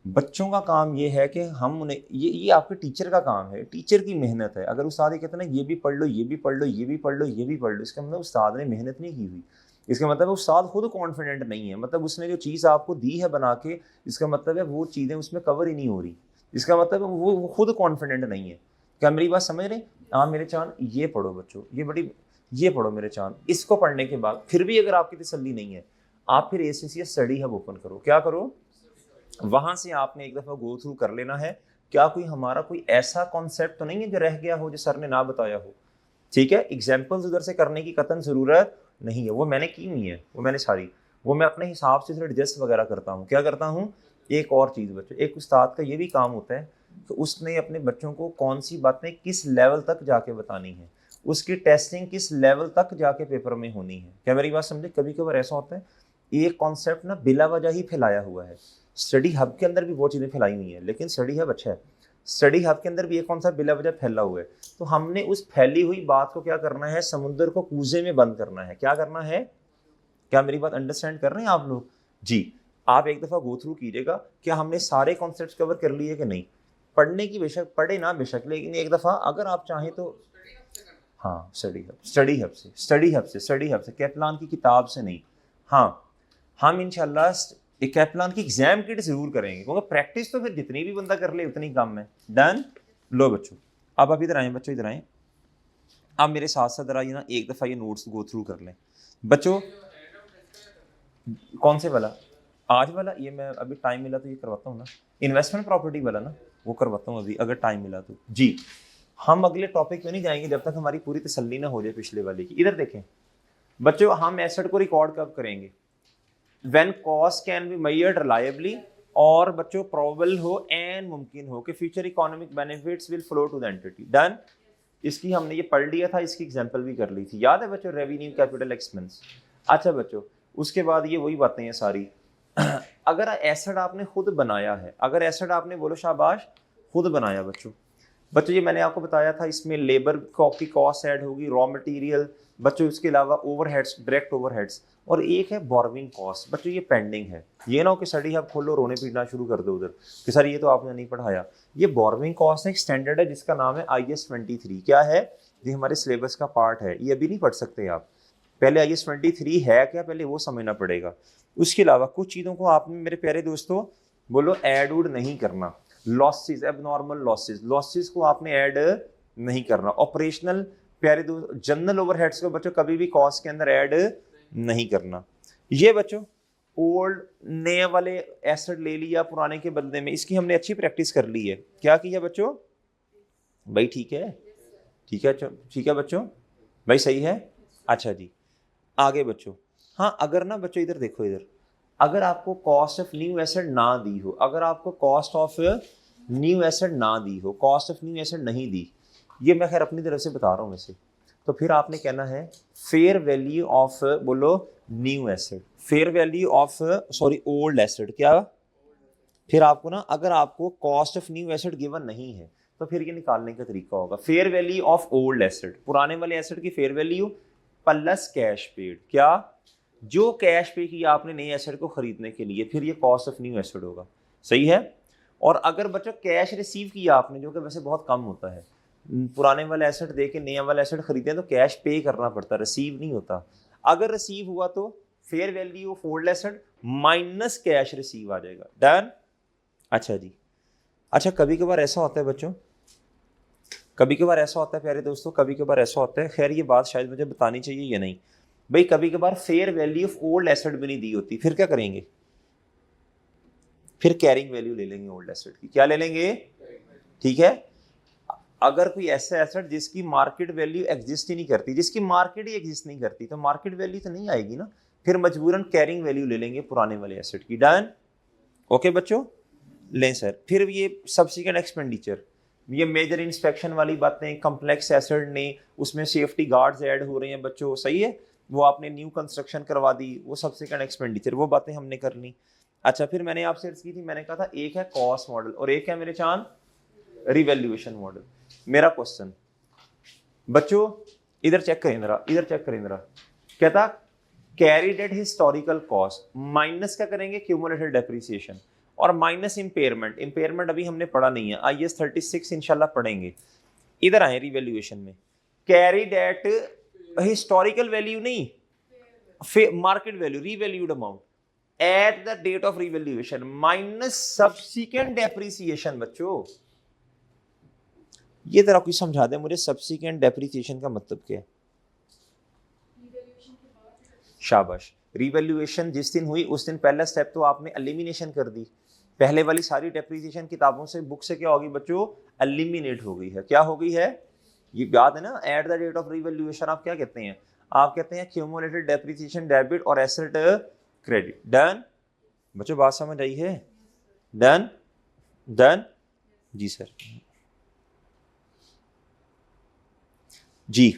S1: बच्चों का काम ये है कि हम उन्हें, ये आपके टीचर का काम है, टीचर की मेहनत है। अगर उस्ताद ये कहते हैं ना ये भी पढ़ लो, ये भी पढ़ लो, ये भी पढ़ लो, ये भी पढ़ लो, इसका मतलब उस्ताद ने मेहनत नहीं की हुई, इसका मतलब उस्ताद खुद कॉन्फिडेंट नहीं है, मतलब उसने जो चीज़ आपको दी है बना के, इसका मतलब है वो चीज़ें उसमें कवर ही नहीं हो रही, इसका मतलब है वो खुद कॉन्फिडेंट नहीं है। क्या मेरी बात समझ रहे? हाँ मेरे चांद, ये पढ़ो बच्चों, ये पढ़ो मेरे चांद। इसको पढ़ने के बाद फिर भी अगर आपकी तसल्ली नहीं है, आप फिर ACCS स्टडी हब ओपन करो। क्या करो, वहां से आपने एक दफ़ा गो थ्रू कर लेना है, क्या कोई हमारा कोई ऐसा कॉन्सेप्ट तो नहीं है जो रह गया हो, जो सर ने ना बताया हो, ठीक है। एग्जाम्पल्स उधर से करने की कतन ज़रूरत नहीं है, वो मैंने की हुई है, वो मैंने सारी, वो मैं अपने हिसाब से फिर एडजस्ट वगैरह करता हूँ। क्या करता हूँ, एक और चीज़ बच्चों, एक उस्ताद का ये भी काम होता है कि उसने अपने बच्चों को कौन सी बातें किस लेवल तक जाके बतानी है, उसकी टेस्टिंग किस लेवल तक जाके पेपर में होनी है। क्या मेरी बात समझे? कभी कभार ऐसा होता है एक कॉन्सेप्ट ना बिला वजह ही फैलाया हुआ है, स्टडी हब के अंदर भी वो चीज़ें फैलाई हुई हैं, लेकिन स्टडी हब अच्छा है, स्टडी हब के अंदर भी एक कॉन्सेप्ट बिला वजह फैला हुआ है। तो हमने उस फैली हुई बात को क्या करना है, समुद्र को कूजे में बंद करना है। क्या करना है? क्या मेरी बात अंडरस्टैंड कर रहे हैं आप लोग जी? आप एक दफ़ा गो थ्रू कीजिएगा, क्या हमने सारे कॉन्सेप्ट्स कवर कर लिए कि नहीं। पढ़ने की बेशक पढ़े ना बेशक, लेकिन एक दफ़ा अगर आप चाहें तो, हाँ स्टडी हब से, कैप्लान की किताब से नहीं। हाँ, हम इंशाल्लाह एक कैप्लान की एग्जाम किट जरूर करेंगे, क्योंकि प्रैक्टिस तो फिर जितनी भी बंदा कर ले उतनी कम है। डन। लो बच्चों, अब आप इधर आए बच्चों, इधर आए, आप मेरे साथ साथ जरा ये ना एक दफ़ा ये नोट्स गो थ्रू कर लें बच्चों। कौन से वाला? आज वाला? ये मैं अभी टाइम मिला तो ये करवाता हूँ ना, इन्वेस्टमेंट प्रॉपर्टी वाला ना, वो करवाता हूँ अभी अगर टाइम मिला तो जी। हम अगले टॉपिक पे नहीं जाएंगे जब तक हमारी पूरी तसल्ली ना हो जाए पिछले वाले की। इधर देखें बच्चों, हम एसेट को रिकॉर्ड कब करेंगे? When cost can be measured reliably, और बच्चों प्रोबेबल हो एंड मुमकिन हो कि future economic benefits will flow to the entity. Done. इसकी हमने ये पढ़ लिया था, इसकी एग्जांपल भी कर ली थी, याद है बच्चों, रेवेन्यू कैपिटल एक्सपेंस। अच्छा बच्चों, उसके बाद ये वही बातें हैं सारी। अगर एसेट आपने खुद बनाया है, अगर एसेट आपने बोलो शाबाश खुद बनाया बच्चों, ये मैंने आपको बताया था, इसमें लेबर की कॉस्ट ऐड होगी, रॉ मटेरियल बच्चों, इसके अलावा ओवरहेड्स, डायरेक्ट ओवरहेड्स, और एक है बोरविंग कॉस्ट। बच्चों ये पेंडिंग है, ये ना हो कि स्टडी हब खोलो रोने पीटना शुरू कर दो उधर कि सर ये तो आपने नहीं पढ़ाया। ये बोरविंग कॉस्ट एक स्टैंडर्ड है जिसका नाम है IAS 23। क्या है? ये हमारे सिलेबस का पार्ट है, ये अभी नहीं पढ़ सकते आप, पहले IAS 23 है क्या, पहले वो समझना पड़ेगा। उसके अलावा कुछ चीज़ों को आपने मेरे प्यारे दोस्तों बोलो ऐड उड नहीं करना। लॉसेस, एबनॉर्मल लॉसेस को आपने ऐड नहीं करना। ऑपरेशनल प्यारे दोस्तों जनरल ओवरहेड्स को बच्चों कभी भी कॉस्ट के अंदर ऐड नहीं करना। ये बच्चों ओल्ड नए वाले एसेट ले लिया पुराने के बदले में, इसकी हमने अच्छी प्रैक्टिस कर ली है। क्या किया बच्चों? भाई ठीक है, ठीक है, ठीक है बच्चों, भाई सही है। अच्छा जी, आगे बच्चों। हाँ, अगर ना बच्चों इधर देखो, इधर अगर आपको कॉस्ट ऑफ न्यू एसेट ना दी हो, अगर आपको कॉस्ट ऑफ न्यू एसेट ना दी हो, कॉस्ट ऑफ न्यू एसेट नहीं दी, ये मैं खैर अपनी तरफ से बता रहा हूँ वैसे, तो फिर आपने कहना है फेयर वैल्यू ऑफ, बोलो new asset, fair value of sorry old asset. क्या? फिर आपको ना, अगर आपको cost of new asset given नहीं है तो फिर ये निकालने का तरीका होगा fair value of old asset, पुराने वाले एसेट की fair value plus cash paid. क्या? जो कैश पे किया आपने नए एसेट को खरीदने के लिए, फिर ये कॉस्ट ऑफ न्यू एसेट होगा। सही है। और अगर बच्चों कैश रिसीव किया आपने, जो कि वैसे बहुत कम होता है, पुराने वाला एसेट दे के नया वाला एसेट खरीदे तो कैश पे करना पड़ता, रिसीव नहीं होता। अगर रिसीव हुआ तो fair value of old asset minus cash receive आ जाएगा। डन। अच्छा जी। अच्छा, कभी कभार ऐसा होता है बच्चों, कभी कभार ऐसा होता है प्यारे दोस्तों, कभी कभार ऐसा होता है, खैर ये बात शायद मुझे बतानी चाहिए या नहीं भाई, कभी कभार fair value of old asset भी नहीं दी होती, फिर क्या करेंगे? फिर कैरिंग वैल्यू ले लेंगे ओल्ड एसेट की। क्या ले लेंगे? ठीक है। अगर कोई ऐसा एसेट जिसकी मार्केट वैल्यू एग्जिस्ट ही नहीं करती, जिसकी मार्केट ही एग्जिस्ट नहीं करती, तो मार्केट वैल्यू तो नहीं आएगी ना, फिर मजबूरन कैरिंग वैल्यू ले लेंगे पुराने वाले एसेट की। डन। ओके बच्चों, लें सर। फिर ये सब्सिक्वेंट एक्सपेंडिचर, ये मेजर इंस्पेक्शन वाली बातें, कम्प्लेक्स एसेट ने उसमें सेफ्टी गार्ड्स ऐड हो रहे हैं बच्चों, सही है, वो आपने न्यू कंस्ट्रक्शन करवा दी, वो सब्सिक्वेंट एक्सपेंडिचर, वो बातें हमने कर ली। अच्छा, फिर मैंने आपसे अर्ज की थी, मैंने कहा था एक है कॉस्ट मॉडल और एक है मेरे चांद रिवैल्यूएशन मॉडल। मेरा क्वेश्चन बच्चों इधर चेक करें जरा, इधर चेक करें जरा, कहता carried at historical cost minus क्या करेंगे? क्यूमुलेटेड डेप्रिसिएशन और माइनस इंपेयरमेंट। इंपेयरमेंट अभी हमने पढ़ा नहीं है, IAS 36 इंशाल्लाह पढ़ेंगे। इधर आए रिवैल्यूएशन में, कैरीड एट हिस्टोरिकल वैल्यू नहीं, market value, revalued amount at the date of revaluation minus subsequent depreciation. बच्चों ये तरह कोई समझा दे मुझे, सब्सिक्वेंट डेप्रिसिएशन का मतलब क्या है? शाबाश। रिवैल्यूएशन जिस दिन हुई उस दिन पहला स्टेप तो आपने एलिमिनेशन कर दी, पहले वाली सारी डेप्रिसिएशन किताबों से, बुक से क्या होगी बच्चों? एलिमिनेट हो गई है। क्या हो गई है? ये याद है ना, at the date of revaluation आप क्या कहते हैं? आप कहते हैं क्यूमुलेटेड डेप्रिसिएशन डेबिट और एसेट क्रेडिट। डन बच्चों, बात समझ आई है? डन। डन जी सर। जी,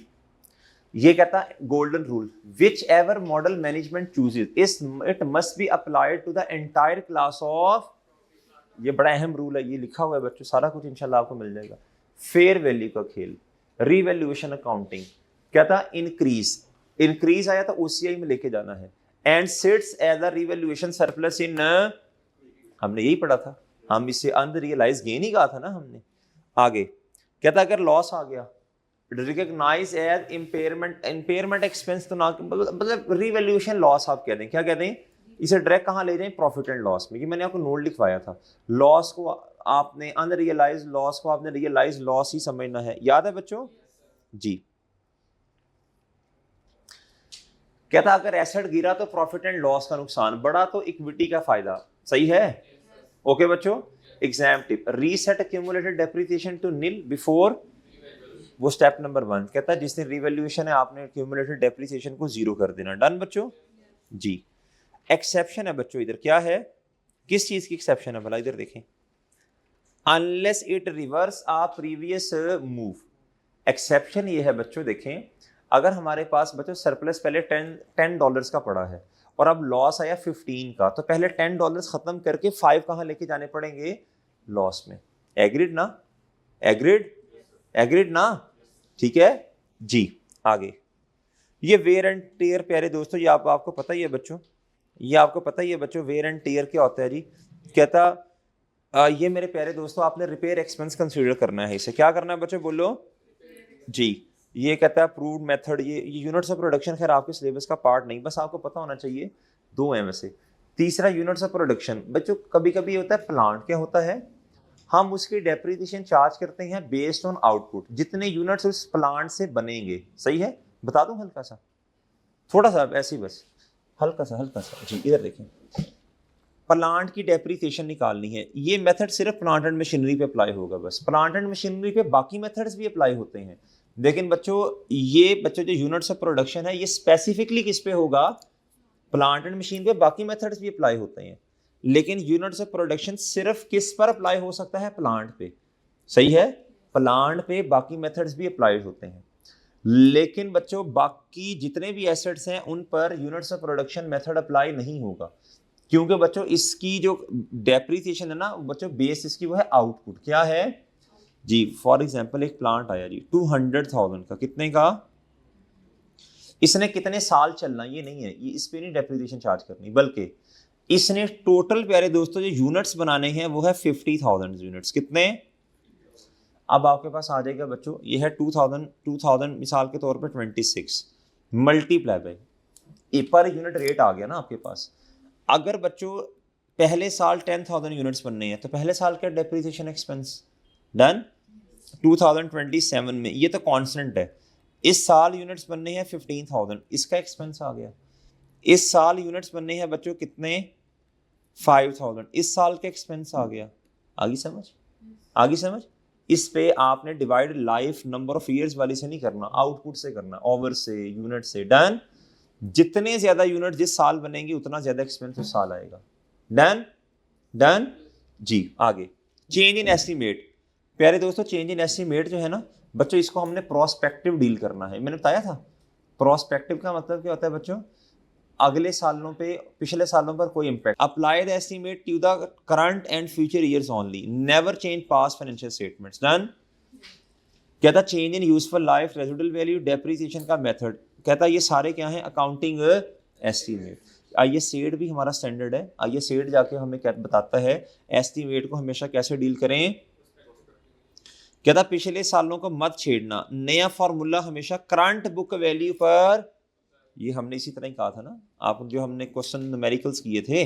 S1: ये कहता है golden rule, whichever model management chooses it must be applied to the entire class of, ये बड़ा अहम रूल है, ये लिखा हुआ है बच्चों, सारा कुछ इंशाल्लाह आपको मिल जाएगा। फेयर वैल्यू का खेल, रिवैल्यूएशन अकाउंटिंग, कहता इंक्रीज, इंक्रीज आया तो OCI में लेके जाना है, and sits as a revaluation surplus in, हमने यही पढ़ा था, हम इससे अनरियलाइज गेन ही कहा था ना हमने। आगे कहता अगर लॉस आ गया, recognise as impairment, impairment expense तो ना, मतलब रिवैल्यूएशन लॉस आप कहते हैं, क्या कहते हैं? इसे डायरेक्ट कहाँ ले जाएं? प्रॉफिट एंड लॉस में। ये मैंने आपको नोट लिखवाया था, लॉस को आपने अनरियलाइज लॉस को आपने रियलाइज लॉस ही समझना है। याद है बच्चों? जी। कहता अगर एसेट गिरा तो प्रॉफिट एंड लॉस का नुकसान, बढ़ा तो इक्विटी का फायदा। सही है? ओके बच्चों। Exam tip, reset accumulated depreciation to nil before, वो स्टेप नंबर 1। कहता है जिस दिन रिवैल्यूएशन है आपने एक्यूमुलेटेड डेप्रिसिएशन को 0 कर देना। डन बच्चों जी। एक्सेप्शन है बच्चों, इधर क्या है, किस चीज की एक्सेप्शन है भला, इधर देखें, unless it reverse a previous move. Exception ये है बच्चों, देखें, अगर हमारे पास बच्चों सरप्लस पहले $10 का पड़ा है और अब लॉस आया 15 का, तो पहले $10 खत्म करके 5 कहां लेके जाने पड़ेंगे? लॉस में। एग्रीड ना? एग्रीड? एग्रीड ना? ठीक है जी। आगे ये वेयर एंड टेयर, प्यारे दोस्तों ये आपको पता ही है बच्चों, ये आपको पता ही है बच्चों, वेयर एंड टेयर क्या होता है जी। कहता ये मेरे प्यारे दोस्तों आपने रिपेयर एक्सपेंस कंसीडर करना है, इसे क्या करना है बच्चों? बोलो जी। ये कहता है अप्रूव्ड मेथड, ये यूनिट्स ऑफ प्रोडक्शन खैर आपके सिलेबस का पार्ट नहीं, बस आपको पता होना चाहिए, 2 हैं वैसे। तीसरा यूनिट्स ऑफ प्रोडक्शन बच्चों, कभी कभी होता है प्लांट, क्या होता है, हम उसकी डेप्रिसिएशन चार्ज करते हैं बेस्ड ऑन आउटपुट, जितने यूनिट्स उस प्लांट से बनेंगे। सही है? बता दूं हल्का सा, थोड़ा सा ऐसे ही बस, हल्का सा जी, इधर देखें, प्लांट की डेप्रिसिएशन निकालनी है। ये मेथड सिर्फ प्लांट एंड मशीनरी पे अप्लाई होगा बस, प्लांट एंड मशीनरी पे बाकी मेथड्स भी अप्लाई होते हैं, लेकिन बच्चों ये बच्चों जो यूनिट्स ऑफ प्रोडक्शन है ये स्पेसिफिकली किस पे होगा, प्लांट एंड मशीन पे। बाकी मेथड्स भी अप्लाई होते हैं, लेकिन यूनिट्स ऑफ प्रोडक्शन सिर्फ किस पर अप्लाई हो सकता है, प्लांट पे। सही है, प्लांट पे बाकी मेथड्स भी अप्लाई होते हैं, लेकिन बच्चों बाकी जितने भी एसेट्स हैं उन पर units of production method apply नहीं होगा, क्योंकि बच्चों इसकी जो डेप्रिसिएशन है ना बच्चों, बेस इसकी वो है आउटपुट। क्या है जी, फॉर एग्जांपल एक प्लांट आया जी 200,000 का, कितने का, इसने कितने साल चलना ये नहीं है, ये इस पे नहीं डेप्रिसिएशन चार्ज करनी, बल्कि इसने टोटल प्यारे दोस्तों जो यूनिट्स बनाने हैं वो है 50,000 यूनिट्स। कितने, अब आपके पास आ जाएगा बच्चों, ये है 2000 मिसाल के तौर पे 26 multiply by per unit rate आ गया ना आपके पास। अगर बच्चों पहले साल 10,000 यूनिट्स बनने हैं तो पहले साल का डेप्रिसिएशन एक्सपेंस डन 2027 में, ये तो कांस्टेंट है। इस साल यूनिट्स बनने हैं 15,000, इसका एक्सपेंस आ गया। इस साल यूनिट्स बनने हैं बच्चों कितने, 5,000, इस साल का एक्सपेंस आ गया। आगे समझ, आगे समझ। इस पे आपने divide life number of years वाली से नहीं करना, आउटपुट से करना, ओवर से, यूनिट से। डन, जितने ज्यादा यूनिट जिस साल बनेंगे उतना ज्यादा एक्सपेंस उस साल आएगा। डन डन जी। आगे चेंज इन एस्टीमेट, प्यारे दोस्तों चेंज इन एस्टीमेट जो है ना बच्चों, इसको हमने प्रोस्पेक्टिव डील करना है। मैंने बताया था प्रोस्पेक्टिव का मतलब क्या होता है बच्चों, अगले सालों पे, पिछले सालों पर कोई impact. Apply the estimate to the current and future years only, never change past financial statements. Done. कहता change in useful life, residual value, depreciation का मेथड, कहता ये सारे क्या हैं, अकाउंटिंग एस्टीमेट। आइए सेड भी हमारा स्टैंडर्ड है, आइए सेड जाके हमें क्या बताता है, एस्टीमेट को हमेशा कैसे डील करें। कहता पिछले सालों को मत छेड़ना, नया फॉर्मूला हमेशा करंट बुक वैल्यू पर, ये हमने इसी तरह ही कहा था ना, आप जो हमने क्वेश्चन न्यूमेरिकल्स किए थे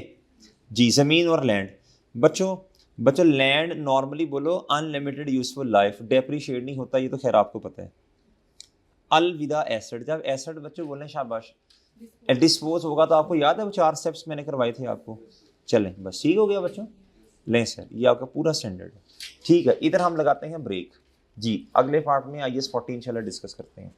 S1: जी। जमीन और लैंड, बच्चों लैंड नॉर्मली बोलो अनलिमिटेड यूजफुल लाइफ, डेप्रिशिएट नहीं होता, ये तो खैर आपको पता है। अलविदा एसेट, जब एसेट बच्चों बोले शाबाश डिस्पोज होगा, तो आपको याद है वो 4 स्टेप्स मैंने करवाए थे आपको। चलें बस ठीक हो गया बच्चों, लें सर ये आपका पूरा स्टैंडर्ड है। ठीक है, इधर हम लगाते हैं ब्रेक जी, अगले पार्ट में IAS 40 इंशाल्लाह डिस्कस करते हैं।